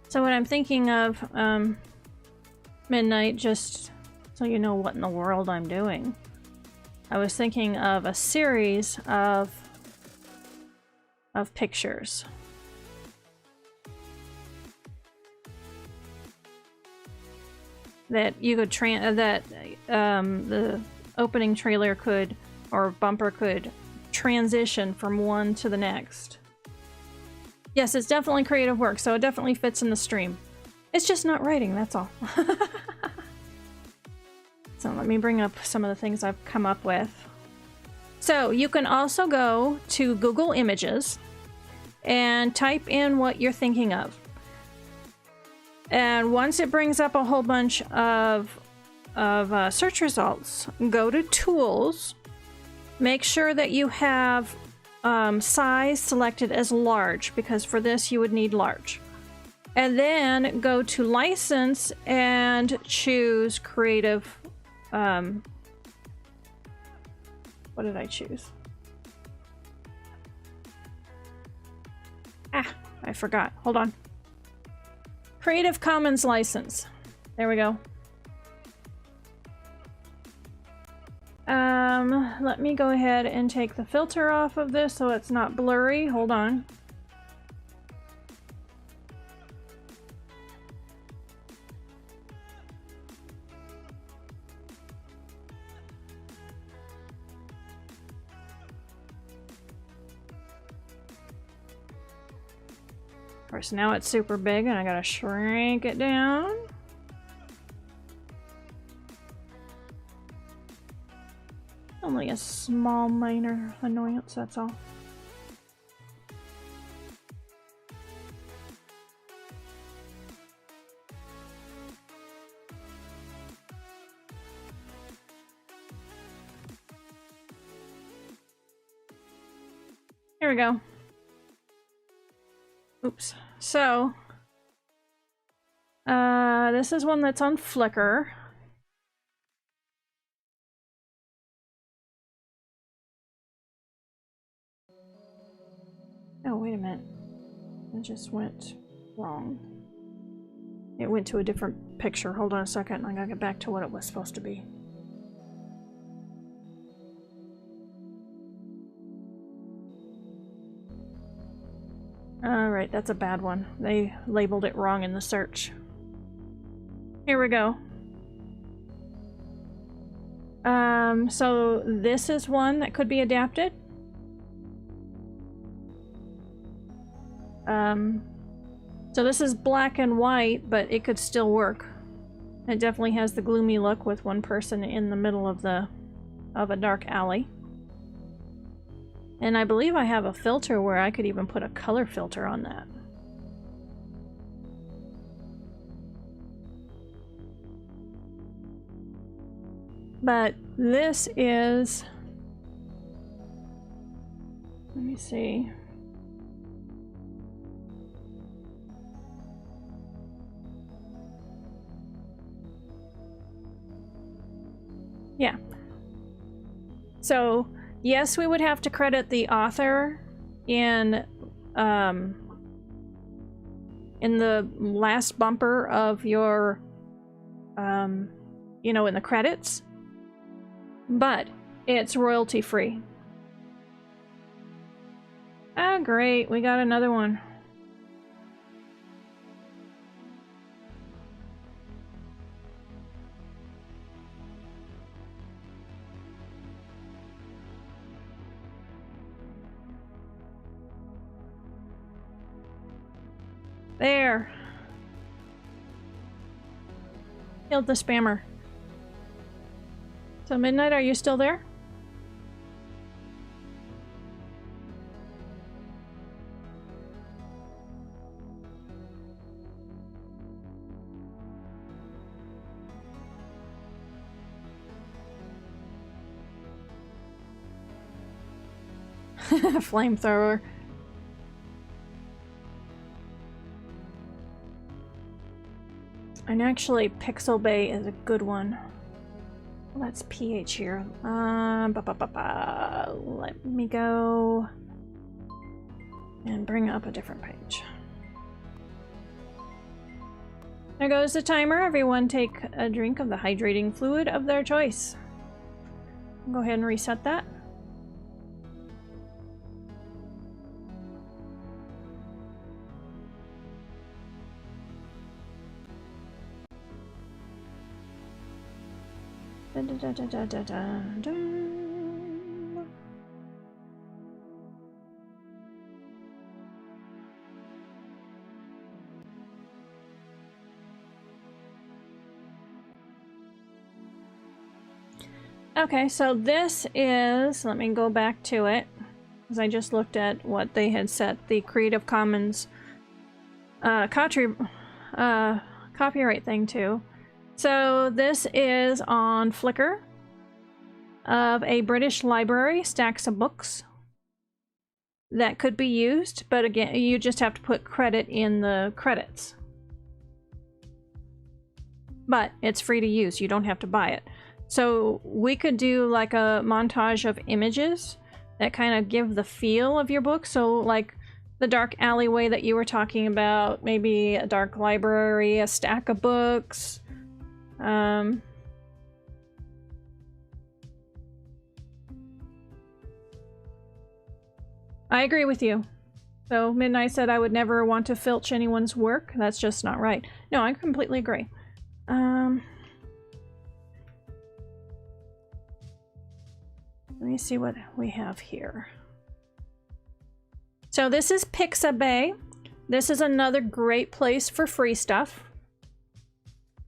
So what I'm thinking of, Midnight, just so you know what in the world I'm doing, I was thinking of a series of pictures. That you could the opening trailer could, or bumper could, transition from one to the next. Yes, it's definitely creative work, so it definitely fits in the stream. It's just not writing, that's all. So let me bring up some of the things I've come up with. So you can also go to Google Images and type in what you're thinking of. And once it brings up a whole bunch of search results, go to Tools, make sure that you have size selected as large, because for this you would need large. And then go to License and choose Creative. What did I choose? Ah, I forgot. Hold on. Creative Commons license. There we go. Let me go ahead and take the filter off of this so it's not blurry. Hold on. Of course, now it's super big and I gotta shrink it down. Only a small minor annoyance, that's all. Here we go. Oops. So, this is one that's on Flickr. Oh, wait a minute. It just went wrong. It went to a different picture. Hold on a second. I gotta get back to what it was supposed to be. Alright, that's a bad one. They labeled it wrong in the search. Here we go. So this is one that could be adapted. So this is black and white, but it could still work. It definitely has the gloomy look with one person in the middle of a dark alley. And I believe I have a filter where I could even put a color filter on that. But this is... Let me see. Yeah. So, yes, we would have to credit the author in the last bumper of your, you know, in the credits, but it's royalty free. Ah, great, we got another one. There. Killed the spammer. So Midnight, are you still there? Flamethrower. And actually, Pixel Bay is a good one. Well, that's PH here. Let me go and bring up a different page. There goes the timer. Everyone take a drink of the hydrating fluid of their choice. Go ahead and reset that. Da, da, da, da, da, da, da. Okay, so this is, let me go back to it, because I just looked at what they had set the Creative Commons copyright thing to. So this is on Flickr of a British library, stacks of books that could be used, but again, you just have to put credit in the credits. But it's free to use, you don't have to buy it. So we could do like a montage of images that kind of give the feel of your book. So like the dark alleyway that you were talking about, maybe a dark library, a stack of books. I agree with you. So Midnight said I would never want to filch anyone's work. That's just not right. No, I completely agree. Let me see what we have here. So this is Pixabay. This is another great place for free stuff.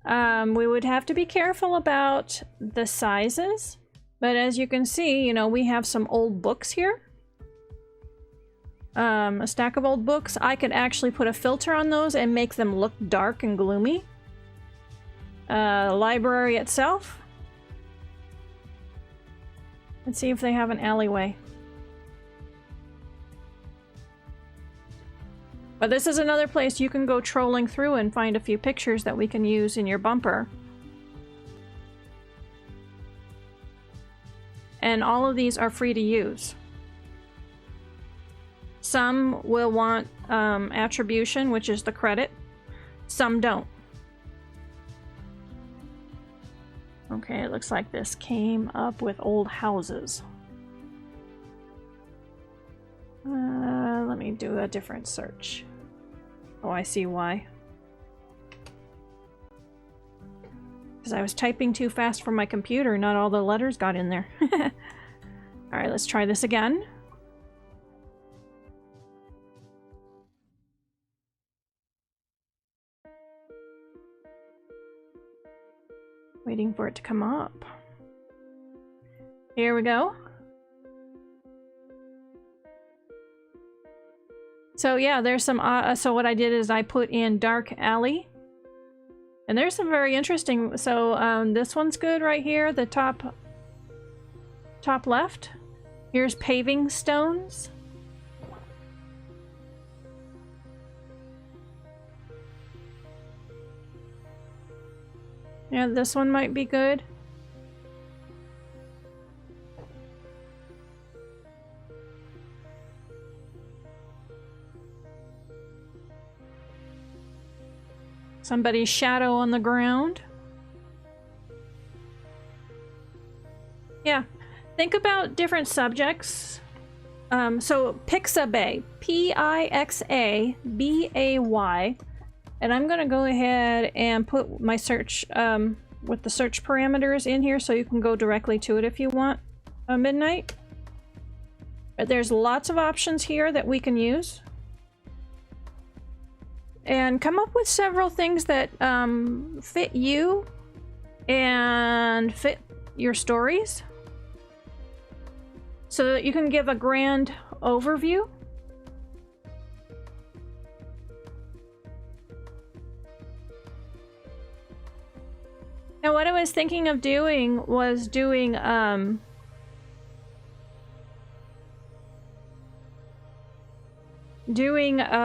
We would have to be careful about the sizes, but as you can see, you know, we have some old books here. A stack of old books. I could actually put a filter on those and make them look dark and gloomy. Library itself. Let's see if they have an alleyway. But this is another place you can go trolling through and find a few pictures that we can use in your bumper. And all of these are free to use. Some will want attribution, which is the credit. Some don't. Okay, it looks like this came up with old houses. Let me do a different search. Oh, I see why. Because I was typing too fast for my computer, not all the letters got in there. Alright, let's try this again. Waiting for it to come up. Here we go. So yeah, there's some, so what I did is I put in dark alley. And there's some very interesting, so this one's good right here, the top left. Here's paving stones. Yeah, this one might be good. Somebody's shadow on the ground. Yeah, think about different subjects. So Pixabay, P-I-X-A-B-A-Y. And I'm gonna go ahead and put my search with the search parameters in here so you can go directly to it if you want. Midnight. But there's lots of options here that we can use. And come up with several things that fit you and fit your stories so that you can give a grand overview. Now what I was thinking of doing was doing a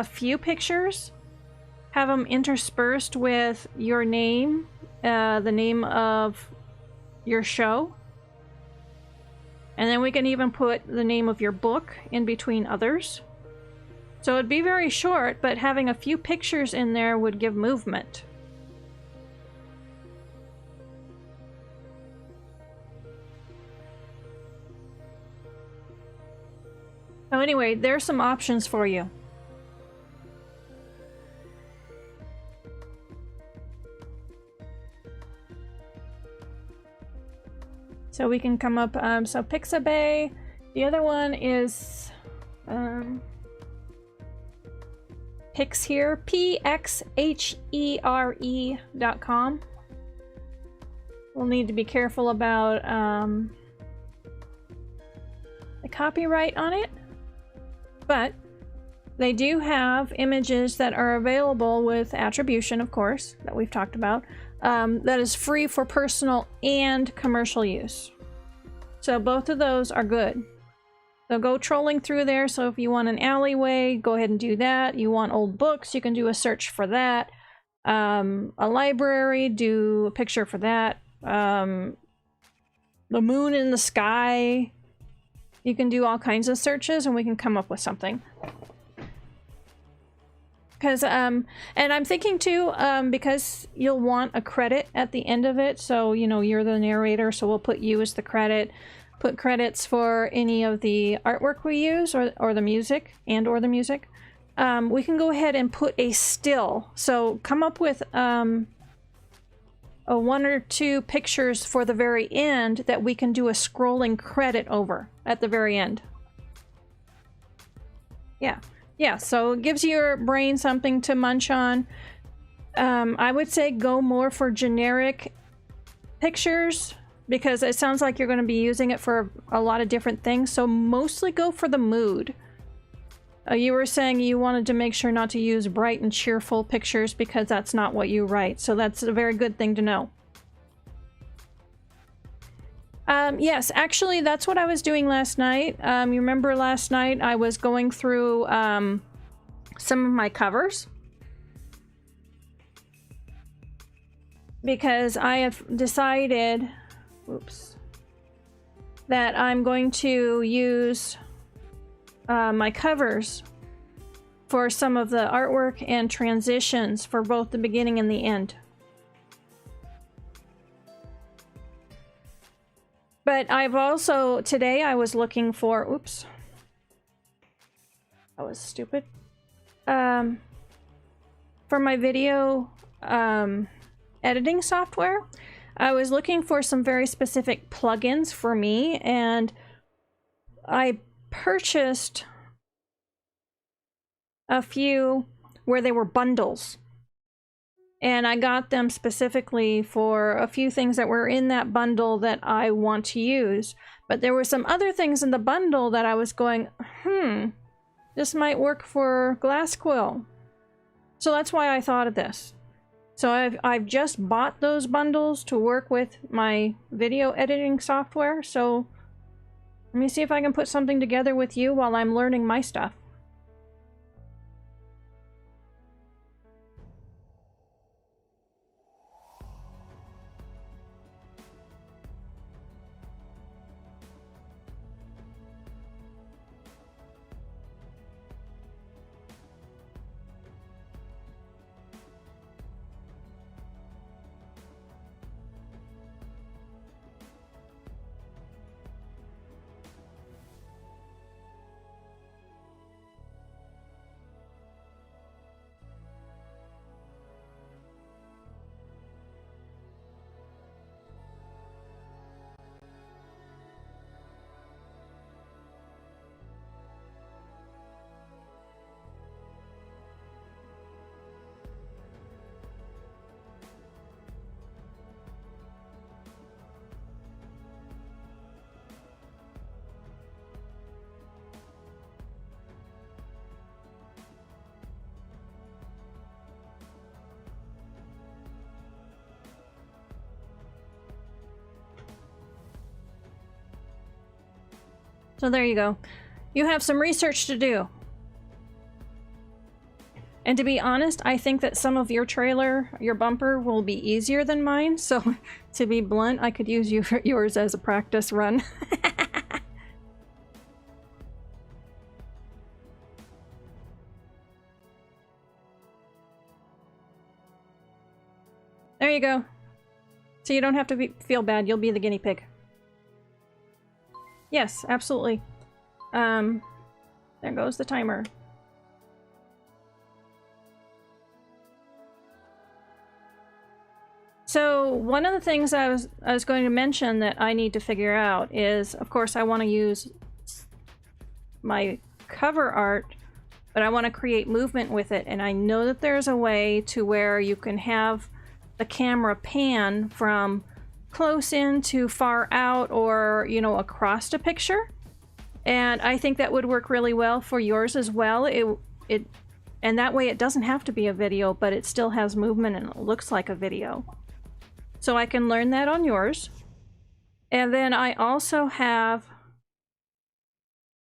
few pictures, have them interspersed with your name, the name of your show, and then we can even put the name of your book in between others. So it'd be very short, but having a few pictures in there would give movement. So anyway, there's some options for you. So we can come up, so Pixabay. The other one is Pix here, pxhere.com. We'll need to be careful about the copyright on it, but they do have images that are available with attribution, of course, that we've talked about, that is free for personal and commercial use. So both of those are good. So go trolling through there. So if you want an alleyway, go ahead and do that. You want old books, you can do a search for that. A library, do a picture for that. The moon in the sky. You can do all kinds of searches and we can come up with something. Because, and I'm thinking too, because you'll want a credit at the end of it. So, you know, you're the narrator, so we'll put you as the credit. Put credits for any of the artwork we use or the music or the music. We can go ahead and put a still. So come up with one or two pictures for the very end that we can do a scrolling credit over at the very end. Yeah. Yeah, so it gives your brain something to munch on. I would say go more for generic pictures because it sounds like you're going to be using it for a lot of different things. So mostly go for the mood. You were saying you wanted to make sure not to use bright and cheerful pictures because that's not what you write. So that's a very good thing to know. Yes, actually, that's what I was doing last night. You remember last night I was going through some of my covers because I have decided, oops, that I'm going to use my covers for some of the artwork and transitions for both the beginning and the end. But I've also, today I was looking for, oops, that was stupid. For my video editing software, I was looking for some very specific plugins for me, and I purchased a few where they were bundles. And I got them specifically for a few things that were in that bundle that I want to use. But there were some other things in the bundle that I was going, this might work for Glassquill. So that's why I thought of this. So I've just bought those bundles to work with my video editing software. So let me see if I can put something together with you while I'm learning my stuff. So there you go. You have some research to do. And to be honest, I think that some of your trailer, your bumper, will be easier than mine. So to be blunt, I could use yours as a practice run. There you go. So you don't have to feel bad. You'll be the guinea pig. Yes, absolutely. There goes the timer. So one of the things I was going to mention that I need to figure out is, of course, I want to use my cover art, but I want to create movement with it, and I know that there's a way to where you can have the camera pan from close in to far out, or, you know, across a picture. And I think that would work really well for yours as well. And that way it doesn't have to be a video, but it still has movement and it looks like a video. So I can learn that on yours. And then I also have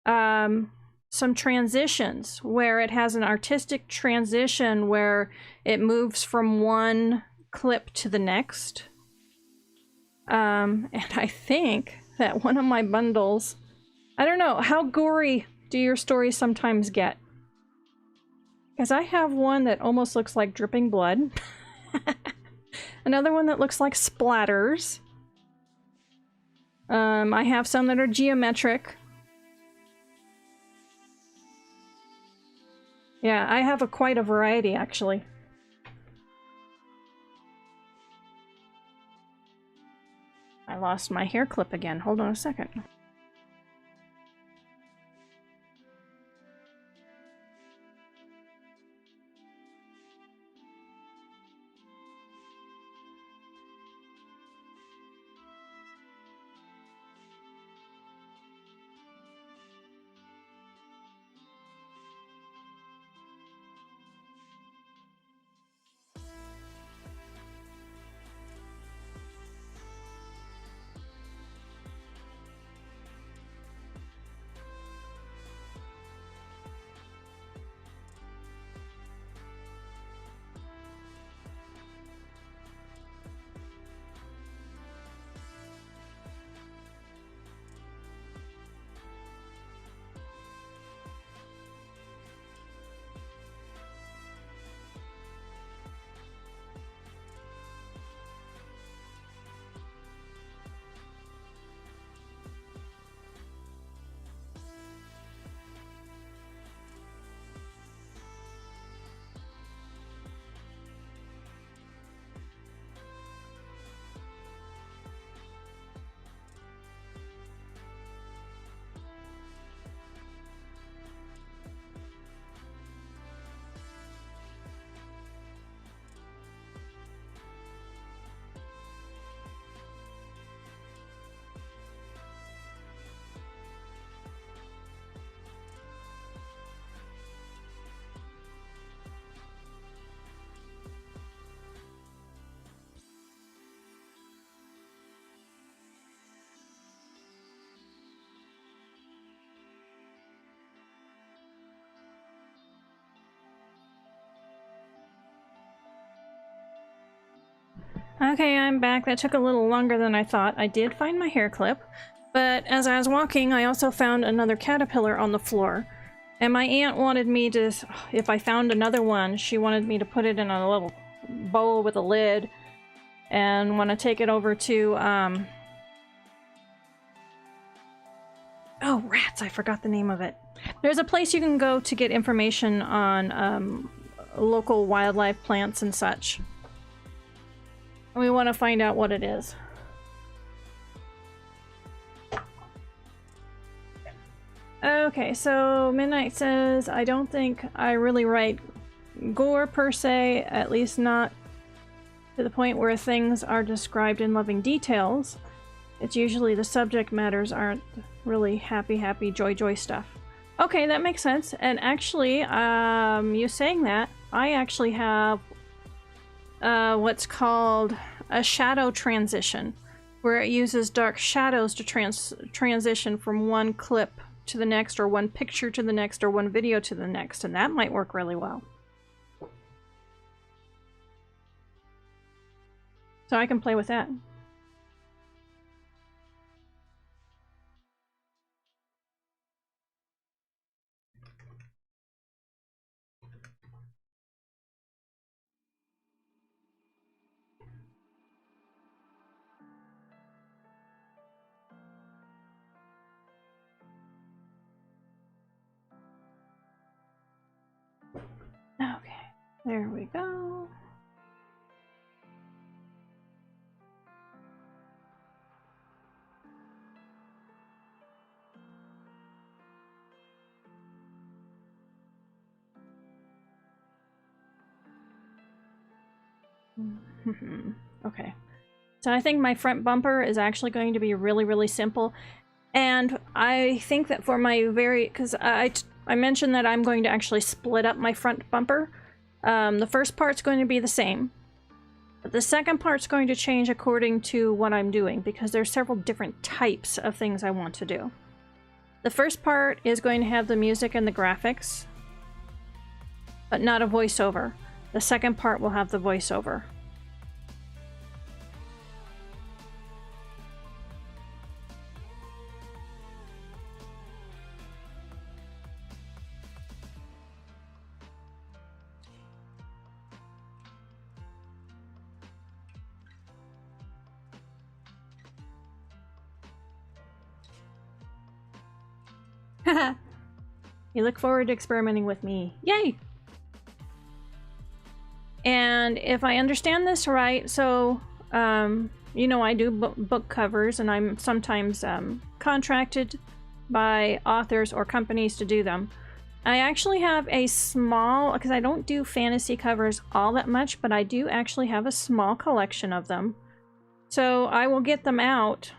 some transitions where it has an artistic transition where it moves from one clip to the next. And I think that one of my bundles, I don't know, how gory do your stories sometimes get? Because I have one that almost looks like dripping blood. Another one that looks like splatters. I have some that are geometric. Yeah, I have quite a variety, actually. I lost my hair clip again. Hold on a second. Okay, I'm back. That took a little longer than I thought. I did find my hair clip, but as I was walking, I also found another caterpillar on the floor. And my aunt wanted me to, if I found another one, she wanted me to put it in a little bowl with a lid and want to take it over to, oh, rats, I forgot the name of it. There's a place you can go to get information on local wildlife plants and such. We want to find out what it is. Okay, so Midnight says, I don't think I really write gore per se, at least not to the point where things are described in loving details. It's usually the subject matters aren't really happy, joy stuff. Okay, that makes sense. And actually, you saying that, I actually have what's called a shadow transition, where it uses dark shadows to transition from one clip to the next, or one picture to the next, or one video to the next, and that might work really well. So I can play with that. There we go. Okay. So I think my front bumper is actually going to be really, really simple. And I think that for my because I mentioned that I'm going to actually split up my front bumper. The first part's going to be the same, but the second part's going to change according to what I'm doing, because there's several different types of things I want to do. The first part is going to have the music and the graphics, but not a voiceover. The second part will have the voiceover. You look forward to experimenting with me. Yay! And if I understand this right, so, you know, I do book covers, and I'm sometimes contracted by authors or companies to do them. I actually have a small, because I don't do fantasy covers all that much, but I do actually have a small collection of them. So I will get them out,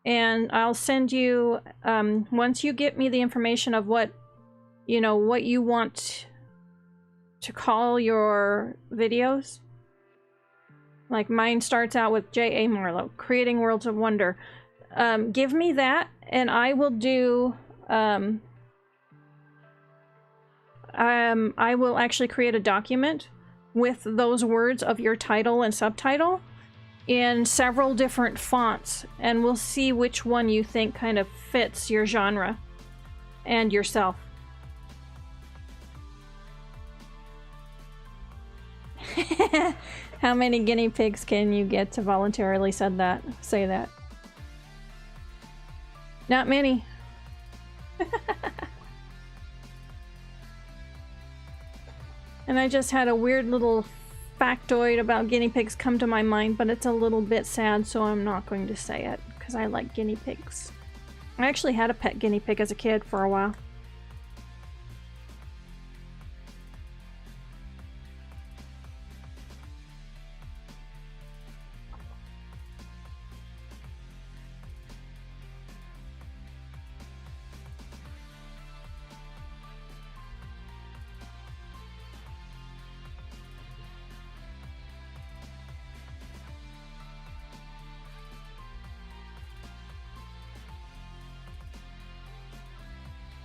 and I'll send you, once you get me the information of what, you know, what you want to call your videos. Like mine starts out with J.A. Marlow, Creating Worlds of Wonder. Give me that, and I will do, I will actually create a document with those words of your title and subtitle in several different fonts, and we'll see which one you think kind of fits your genre and yourself. How many guinea pigs can you get to voluntarily say that? Not many. And I just had a weird little factoid about guinea pigs come to my mind, but it's a little bit sad, so I'm not going to say it, because I like guinea pigs. I actually had a pet guinea pig as a kid for a while.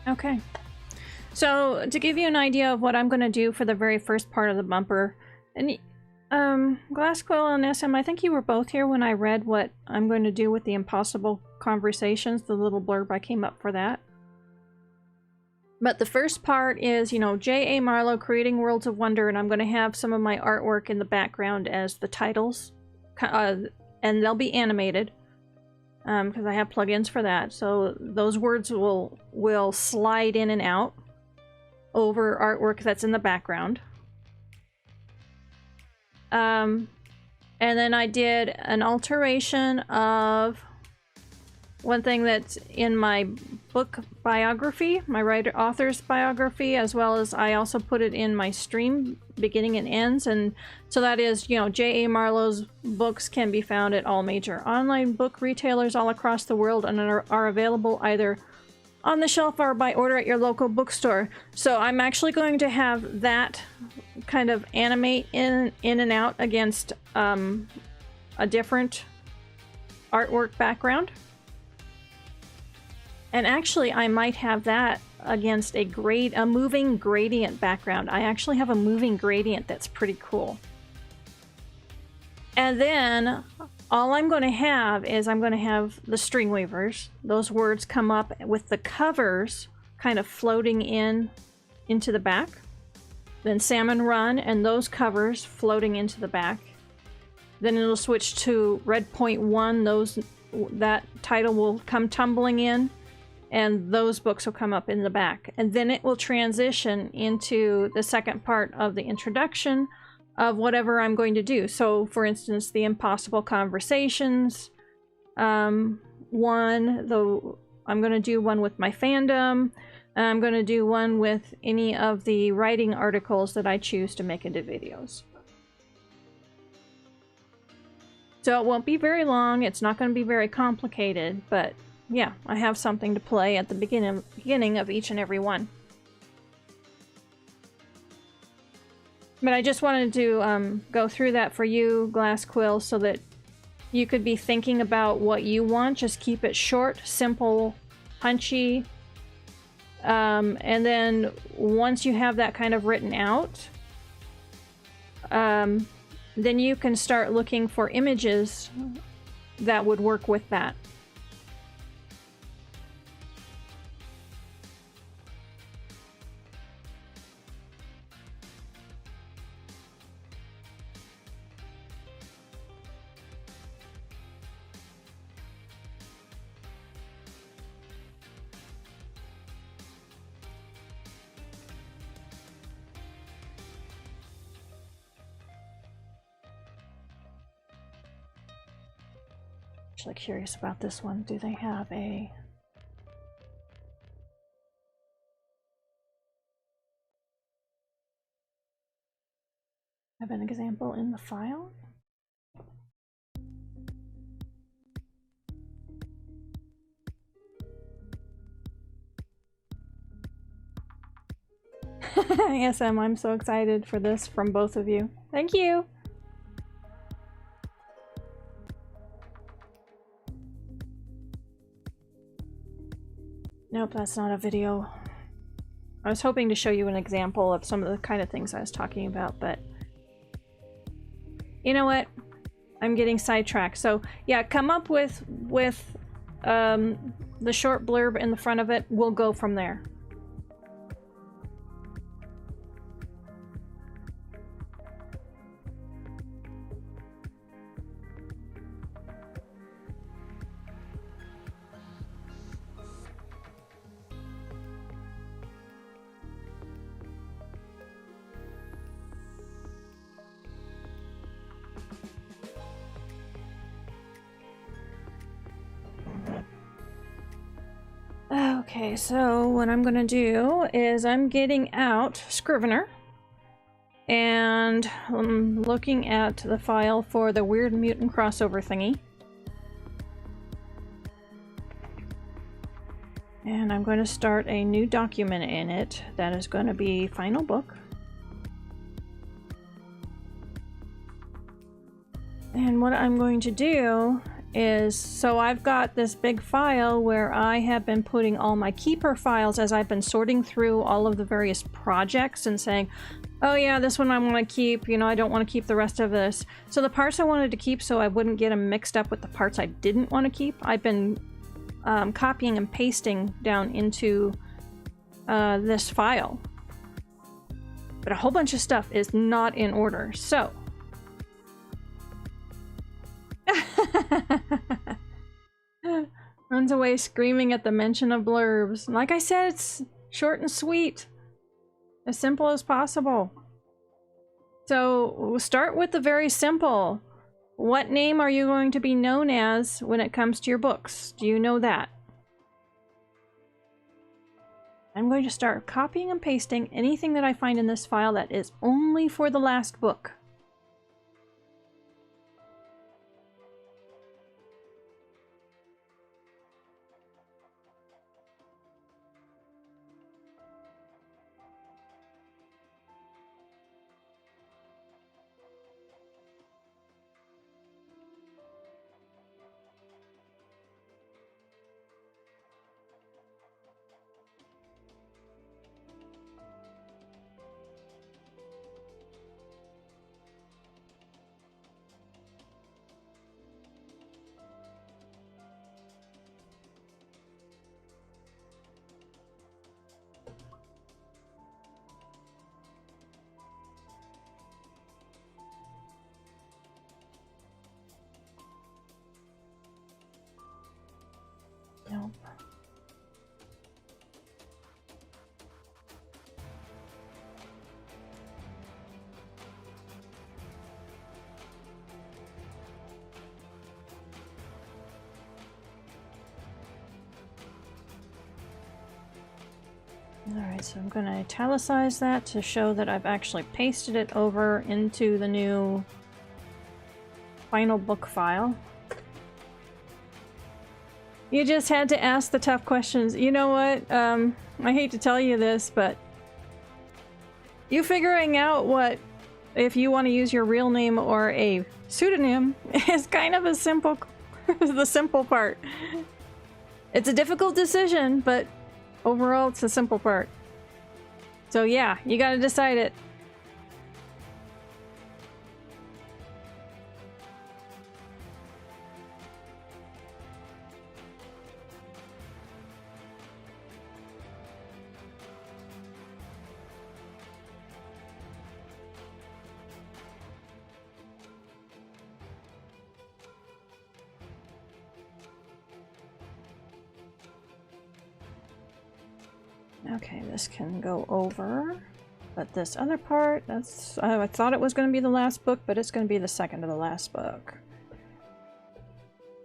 Okay, so to give you an idea of what I'm going to do for the very first part of the bumper, and Glassquill and SM, I think you were both here when I read what I'm going to do with the Impossible Conversations, the little blurb I came up for that. But the first part is, you know, J.A. Marlow, Creating Worlds of Wonder, and I'm going to have some of my artwork in the background as the titles, and they'll be animated. Because I have plugins for that, so those words will slide in and out over artwork that's in the background. And then I did an alteration of one thing that's in my book biography, my author's biography, as well as I also put it in my stream beginning and ends. And so that is, you know, J.A. Marlow's books can be found at all major online book retailers all across the world and are available either on the shelf or by order at your local bookstore. So I'm actually going to have that kind of animate in and out against a different artwork background. And actually, I might have that against a moving gradient background. I actually have a moving gradient that's pretty cool. And then all I'm going to have is I'm going to have the string weavers. Those words come up with the covers kind of floating into the back. Then Salmon Run and those covers floating into the back. Then it'll switch to Redpoint One. That title will come tumbling in. and those books will come up in the back. And then it will transition into the second part of the introduction of whatever I'm going to do. So, for instance, the Impossible Conversations one, I'm going to do one with my fandom, and I'm going to do one with any of the writing articles that I choose to make into videos. So it won't be very long, it's not going to be very complicated, but yeah, I have something to play at the beginning of each and every one. But I just wanted to go through that for you, Glass Quill, so that you could be thinking about what you want. Just keep it short, simple, punchy. And then once you have that kind of written out, then you can start looking for images that would work with that. Actually curious about this one. Do they have a... have an example in the file? Yes, I'm so excited for this from both of you. Thank you! Nope, that's not a video. I was hoping to show you an example of some of the kind of things I was talking about, but you know what? I'm getting sidetracked. So yeah, come up with the short blurb in the front of it. We'll go from there. Okay, so what I'm gonna do is I'm getting out Scrivener and I'm looking at the file for the Weird Mutant crossover thingy. And I'm going to start a new document in it that is going to be final book. And what I'm going to do is, so I've got this big file where I have been putting all my keeper files as I've been sorting through all of the various projects and saying, oh yeah, this one I want to keep, you know, I don't want to keep the rest of this. So the parts I wanted to keep so I wouldn't get them mixed up with the parts I didn't want to keep, I've been copying and pasting down into this file. But a whole bunch of stuff is not in order, so runs away screaming at the mention of blurbs. Like I said, it's short and sweet, as simple as possible. So we'll start with the very simple. What name are you going to be known as when it comes to your books? Do you know that? I'm going to start copying and pasting anything that I find in this file that is only for the last book. Alright, so I'm going to italicize that to show that I've actually pasted it over into the new final book file. You just had to ask the tough questions. You know what? I hate to tell you this, but you figuring out what if you want to use your real name or a pseudonym is kind of a simple the simple part. It's a difficult decision, but overall it's a simple part. So yeah, you gotta decide it. Okay, this can go over, but this other part, that's, I thought it was going to be the last book, but it's going to be the second to the last book.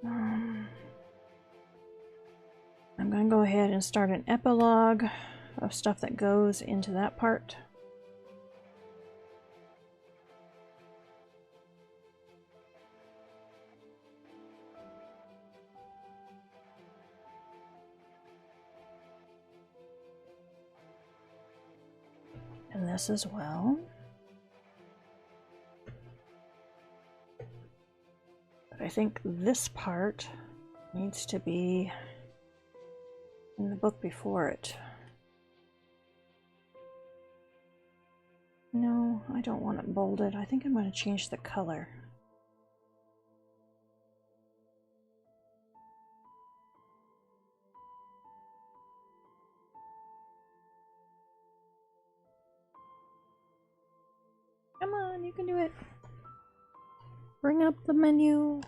I'm going to go ahead and start an epilogue of stuff that goes into that part. And this as well. But I think this part needs to be in the book before it. No, I don't want it bolded. I think I'm going to change the color. Come on, you can do it. Bring up the menu.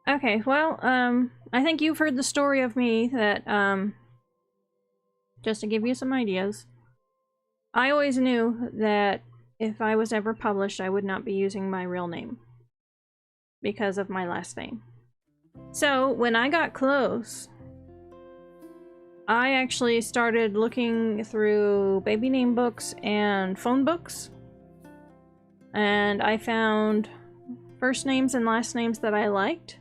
Okay, well, I think you've heard the story of me that, just to give you some ideas, I always knew that if I was ever published, I would not be using my real name because of my last name. So, when I got close, I actually started looking through baby name books and phone books, and I found first names and last names that I liked,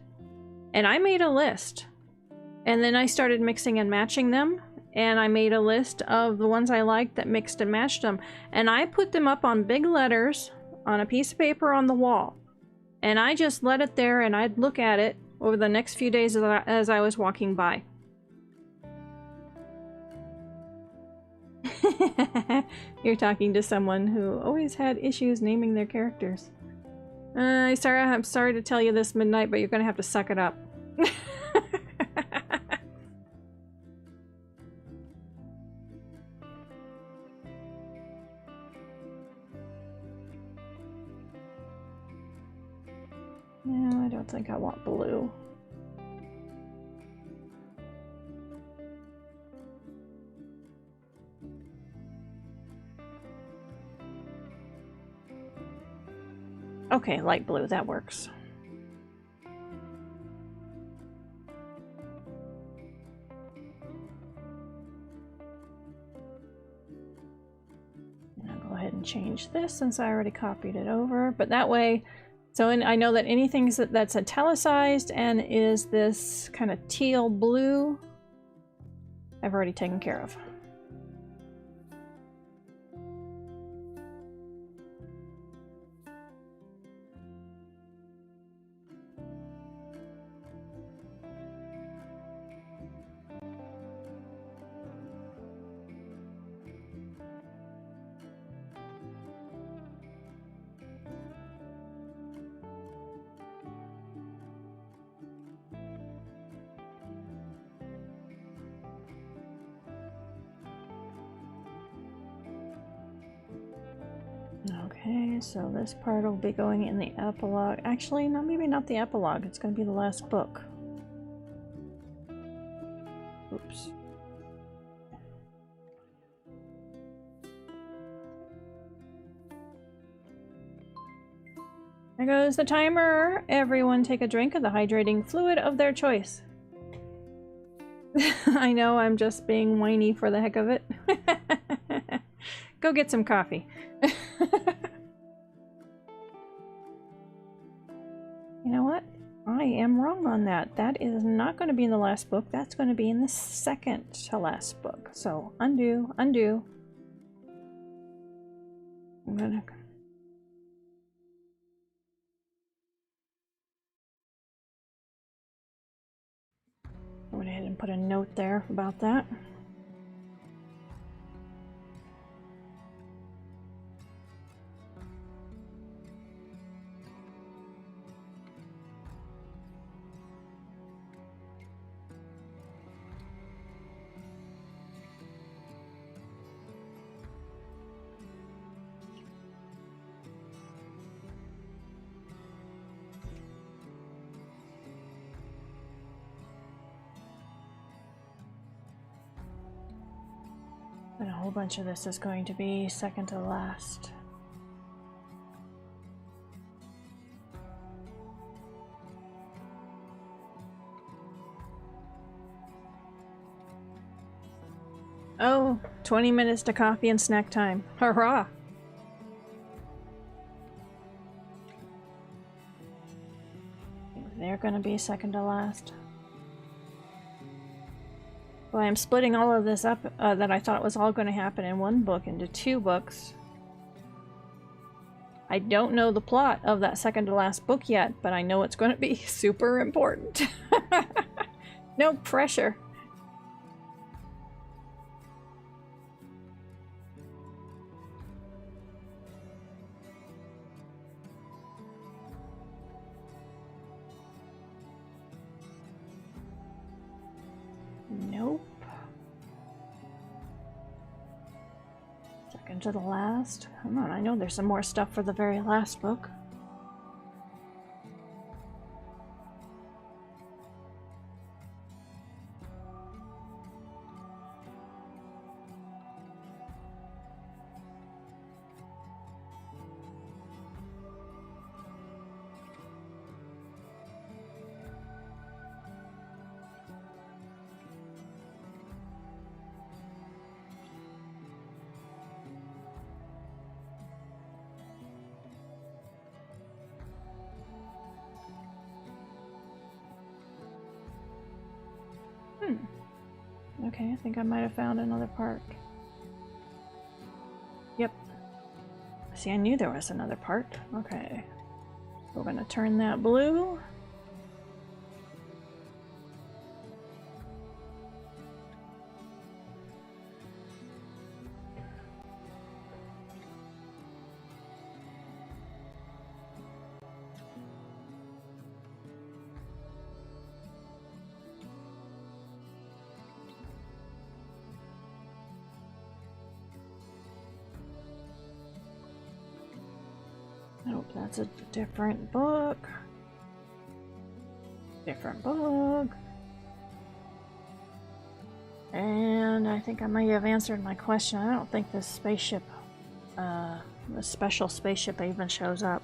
and I made a list. And then I started mixing and matching them, and I made a list of the ones I liked that mixed and matched them, and I put them up on big letters on a piece of paper on the wall, and I just let it there, and I'd look at it over the next few days as I was walking by. You're talking to someone who always had issues naming their characters. I'm sorry to tell you this, Midnight, but you're gonna have to suck it up. No, I don't think I want blue. Okay, light blue, that works. And I'll go ahead and change this since I already copied it over, but that way, so I know that anything that's italicized and is this kind of teal blue, I've already taken care of. Okay, so this part will be going in the epilogue. Actually, no, maybe not the epilogue. It's going to be the last book. Oops. There goes the timer. Everyone take a drink of the hydrating fluid of their choice. I know, I'm just being whiny for the heck of it. Go get some coffee. You know what? I am wrong on that. That is not going to be in the last book. That's going to be in the second to last book. So undo, undo. I'm gonna... I went ahead and put a note there about that. And a whole bunch of this is going to be second to last. Oh, 20 minutes to coffee and snack time. Hurrah! They're gonna be second to last. Well, I'm splitting all of this up that I thought was all going to happen in one book into 2 books. I don't know the plot of that second to last book yet, but I know it's going to be super important. No pressure. Nope. Second to the last. Come on, I know there's some more stuff for the very last book. Okay, I think I might have found another part. Yep. See, I knew there was another part. Okay. We're gonna turn that blue. Nope, that's a different book. Different book. And I think I might have answered my question. I don't think this spaceship, the special spaceship even shows up.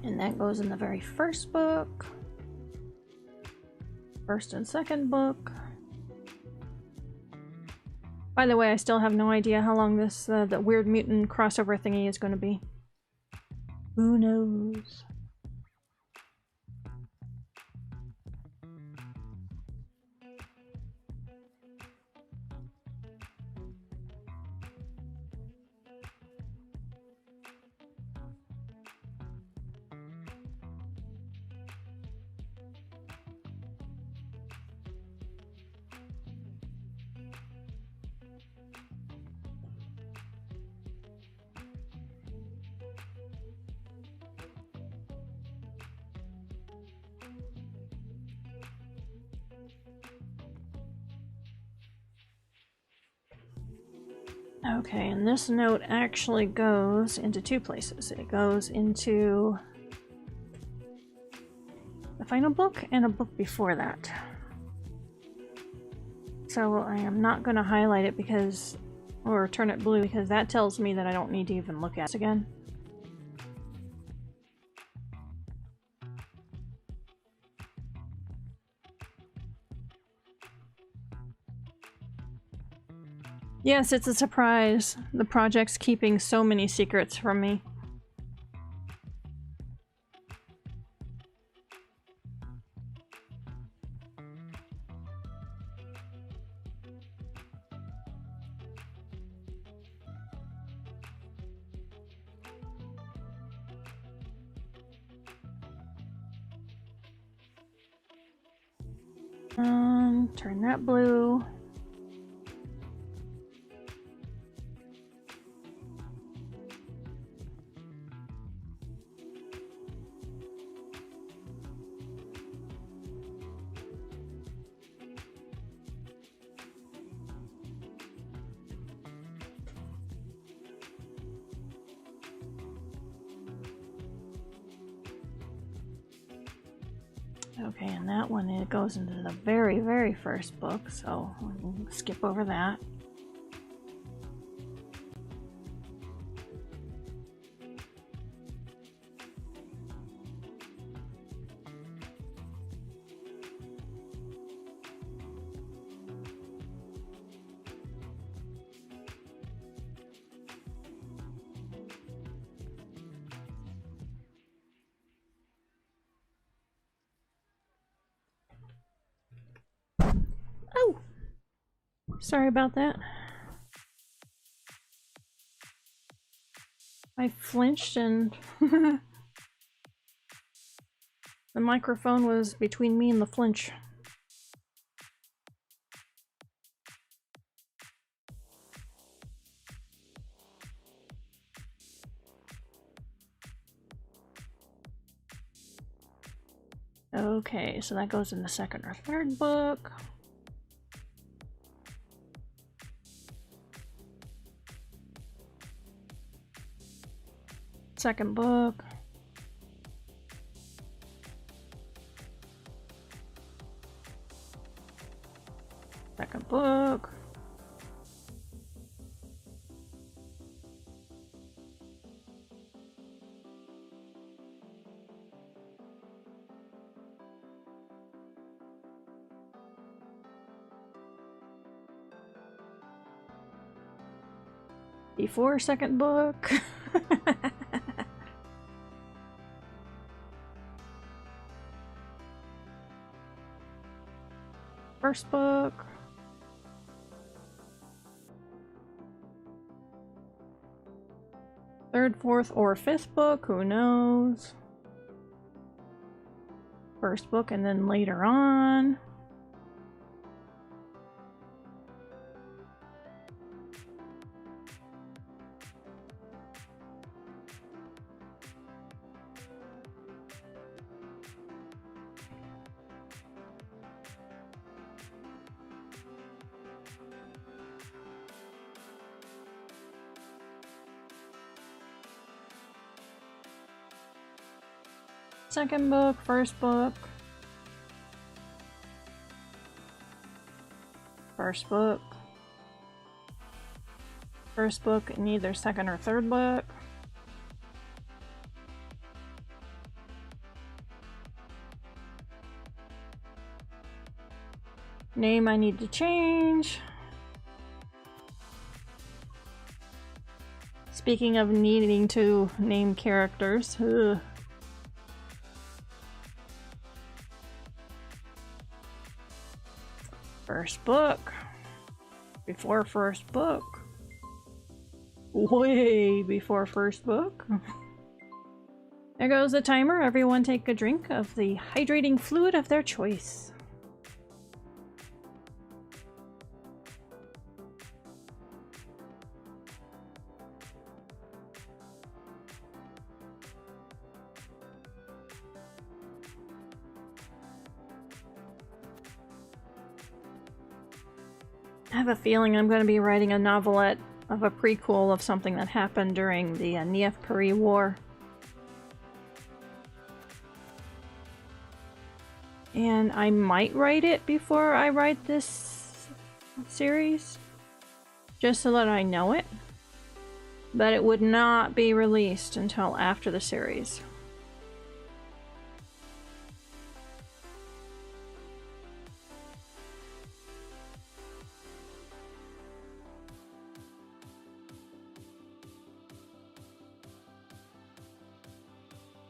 And that goes in the very first book. First and second book. By the way, I still have no idea how long this, the weird mutant crossover thingy is going to be. Who knows? Okay, and this note actually goes into two places. It goes into the final book and a book before that. So I am not going to highlight it because, or turn it blue, because that tells me that I don't need to even look at it again. Yes, it's a surprise. The project's keeping so many secrets from me. Turn that blue. Okay, and that one, it goes into the very, very first book, so we'll skip over that. Oh! Sorry about that. I flinched and the microphone was between me and the flinch. Okay, so that goes in the second or third book. Second book. Second book. Before second book. First book. Third, fourth, or fifth book, who knows? First book and then later on. Second book, first book. First book. First book in either second or third book. Name I need to change. Speaking of needing to name characters, ugh. First book. Before first book. Way before first book. There goes the timer. Everyone take a drink of the hydrating fluid of their choice. I have a feeling I'm going to be writing a novelette of a prequel of something that happened during the Neath-Puri War. And I might write it before I write this series, just so that I know it. But it would not be released until after the series.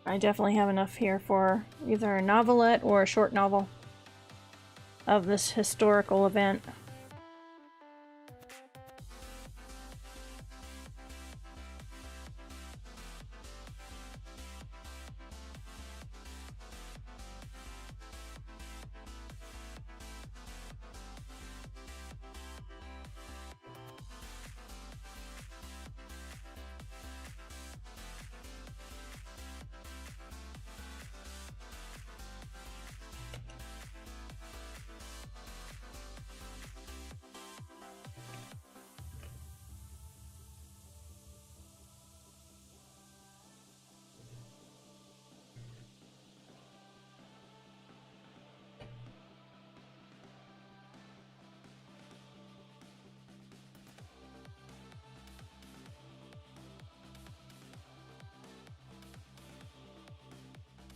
I definitely have enough here for either a novelette or a short novel of this historical event.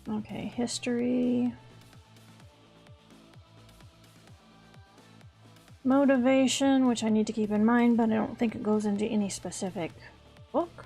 Okay, history. Motivation, which I need to keep in mind, but I don't think it goes into any specific book.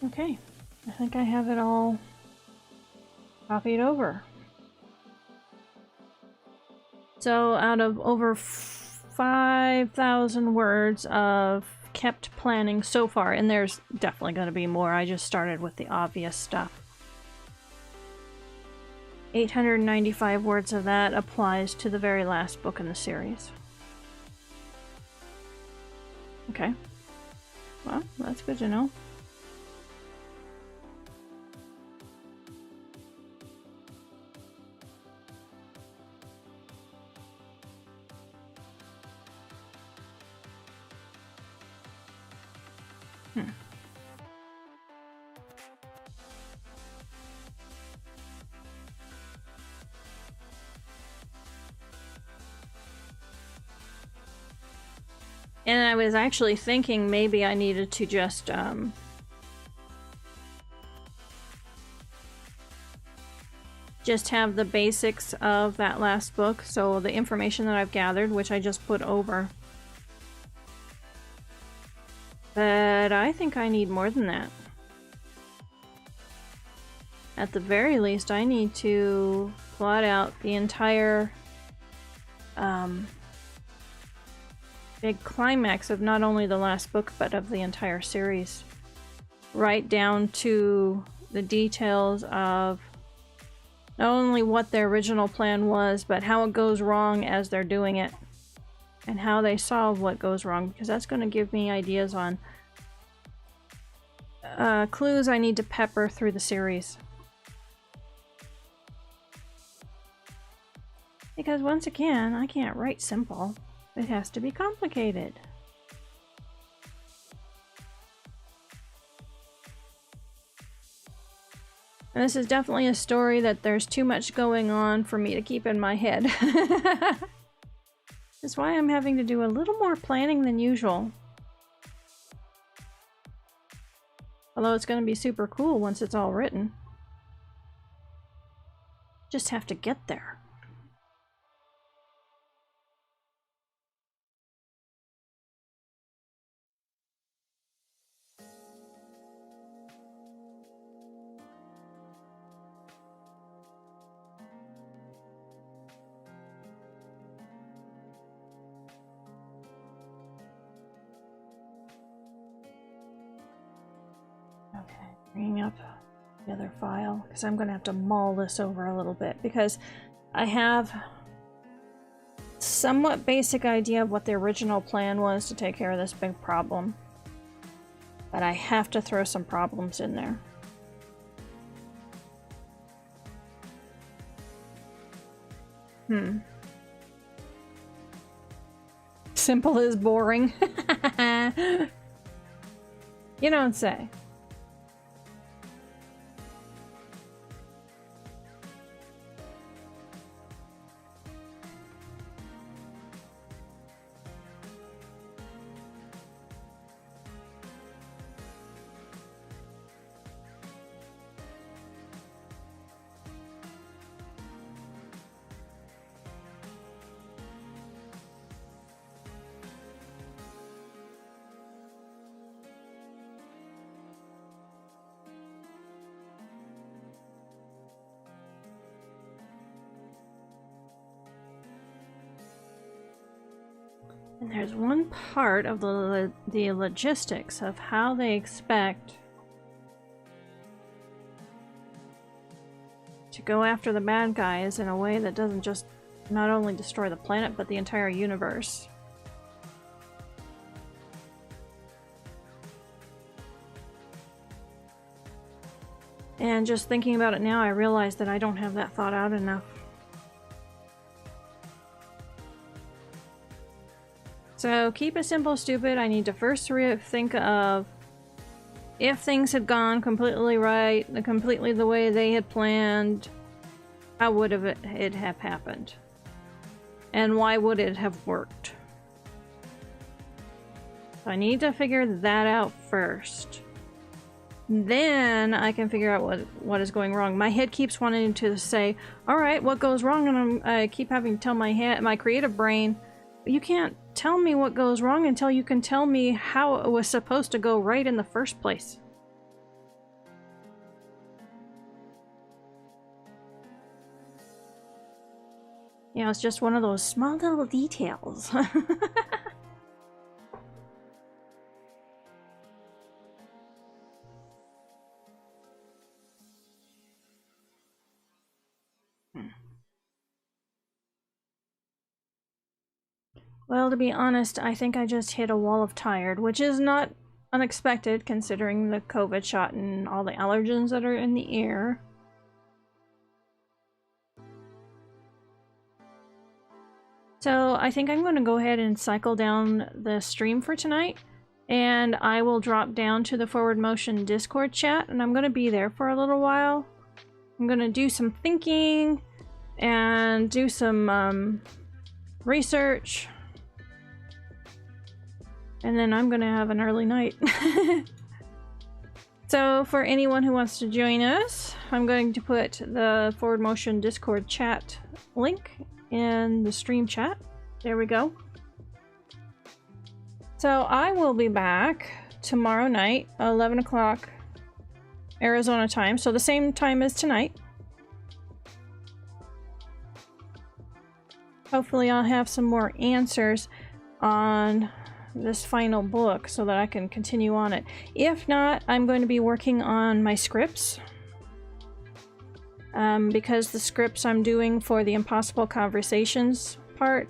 Okay, I think I have it all copied over. So out of over 5,000 words of kept planning so far, and there's definitely going to be more, I just started with the obvious stuff. 895 words of that applies to the very last book in the series. Okay. Well, that's good to know. And I was actually thinking maybe I needed to just have the basics of that last book, so the information that I've gathered, which I just put over. But I think I need more than that. At the very least, I need to plot out the entire big climax of not only the last book, but of the entire series. Right down to the details of not only what their original plan was, but how it goes wrong as they're doing it. And how they solve what goes wrong, because that's going to give me ideas on clues I need to pepper through the series. Because once again, I can't write simple. It has to be complicated. And this is definitely a story that there's too much going on for me to keep in my head. That's why I'm having to do a little more planning than usual. Although it's going to be super cool once it's all written. Just have to get there. Okay, bringing up the other file, because I'm going to have to mull this over a little bit, because I have somewhat basic idea of what the original plan was to take care of this big problem. But I have to throw some problems in there. Simple is boring. You don't say. And there's one part of the logistics of how they expect to go after the bad guys in a way that doesn't just not only destroy the planet, but the entire universe. And just thinking about it now, I realize that I don't have that thought out enough. So keep it simple, stupid. I need to first think of if things had gone completely right, completely the way they had planned, how would it have happened? And why would it have worked? So I need to figure that out first. Then I can figure out what is going wrong. My head keeps wanting to say, all right, what goes wrong? And I keep having to tell my creative brain, you can't tell me what goes wrong until you can tell me how it was supposed to go right in the first place. You know, it's just one of those small little details. Well, to be honest, I think I just hit a wall of tired, which is not unexpected considering the COVID shot and all the allergens that are in the air. So I think I'm going to go ahead and cycle down the stream for tonight, and I will drop down to the Forward Motion Discord chat, and I'm going to be there for a little while. I'm going to do some thinking and do some research. And then I'm gonna have an early night. So for anyone who wants to join us, I'm going to put the Forward Motion Discord chat link in the stream chat. There we go. So I will be back tomorrow night, 11 o'clock Arizona time, so the same time as tonight. Hopefully I'll have some more answers on this final book so that I can continue on it. If not, I'm going to be working on my scripts. Because the scripts I'm doing for the Impossible Conversations part,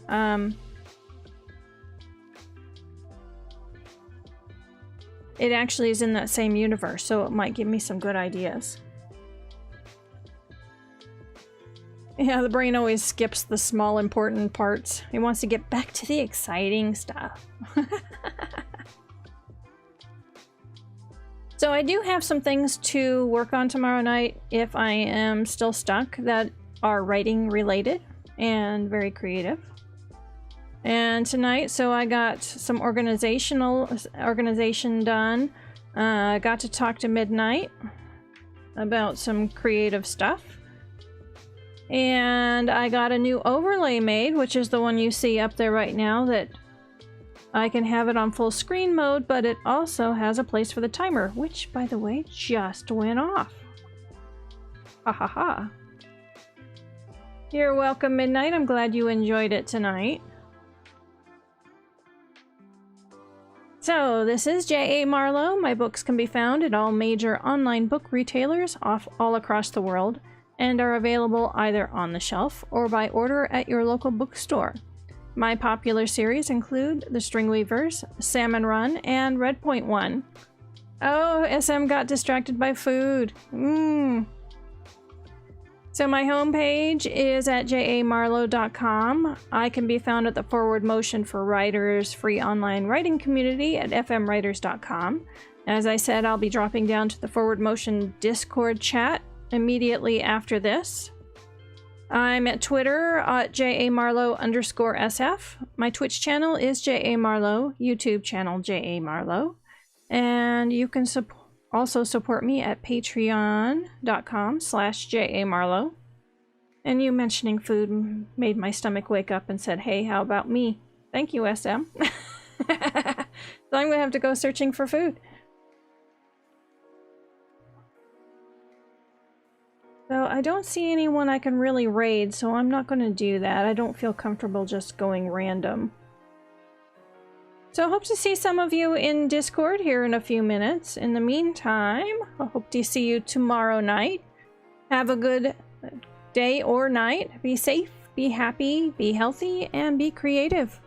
it actually is in that same universe, so it might give me some good ideas. Yeah, the brain always skips the small important parts. It wants to get back to the exciting stuff. So I do have some things to work on tomorrow night if I am still stuck that are writing related and very creative. And tonight, so I got some organization done. I got to talk to Midnight about some creative stuff. And I got a new overlay made, which is the one you see up there right now, that I can have it on full screen mode, but it also has a place for the timer, which, by the way, just went off. Ha ha ha. You're welcome, Midnight. I'm glad you enjoyed it tonight. So, this is J.A. Marlow. My books can be found at all major online book retailers all across the world and are available either on the shelf or by order at your local bookstore. My popular series include The Stringweavers, Salmon Run, and Redpoint One. Oh, SM got distracted by food. So my homepage is at jamarlow.com. I can be found at the Forward Motion for Writers free online writing community at fmwriters.com. As I said, I'll be dropping down to the Forward Motion Discord chat immediately after this. I'm at Twitter at jamarlow_sf. My Twitch channel is jamarlow, YouTube channel jamarlow. And you can also support me at patreon.com/jamarlow. And you mentioning food made my stomach wake up and said, hey, how about me? Thank you, SM. So I'm gonna have to go searching for food. So I don't see anyone I can really raid, so I'm not going to do that. I don't feel comfortable just going random. So I hope to see some of you in Discord here in a few minutes. In the meantime, I hope to see you tomorrow night. Have a good day or night. Be safe, be happy, be healthy, and be creative.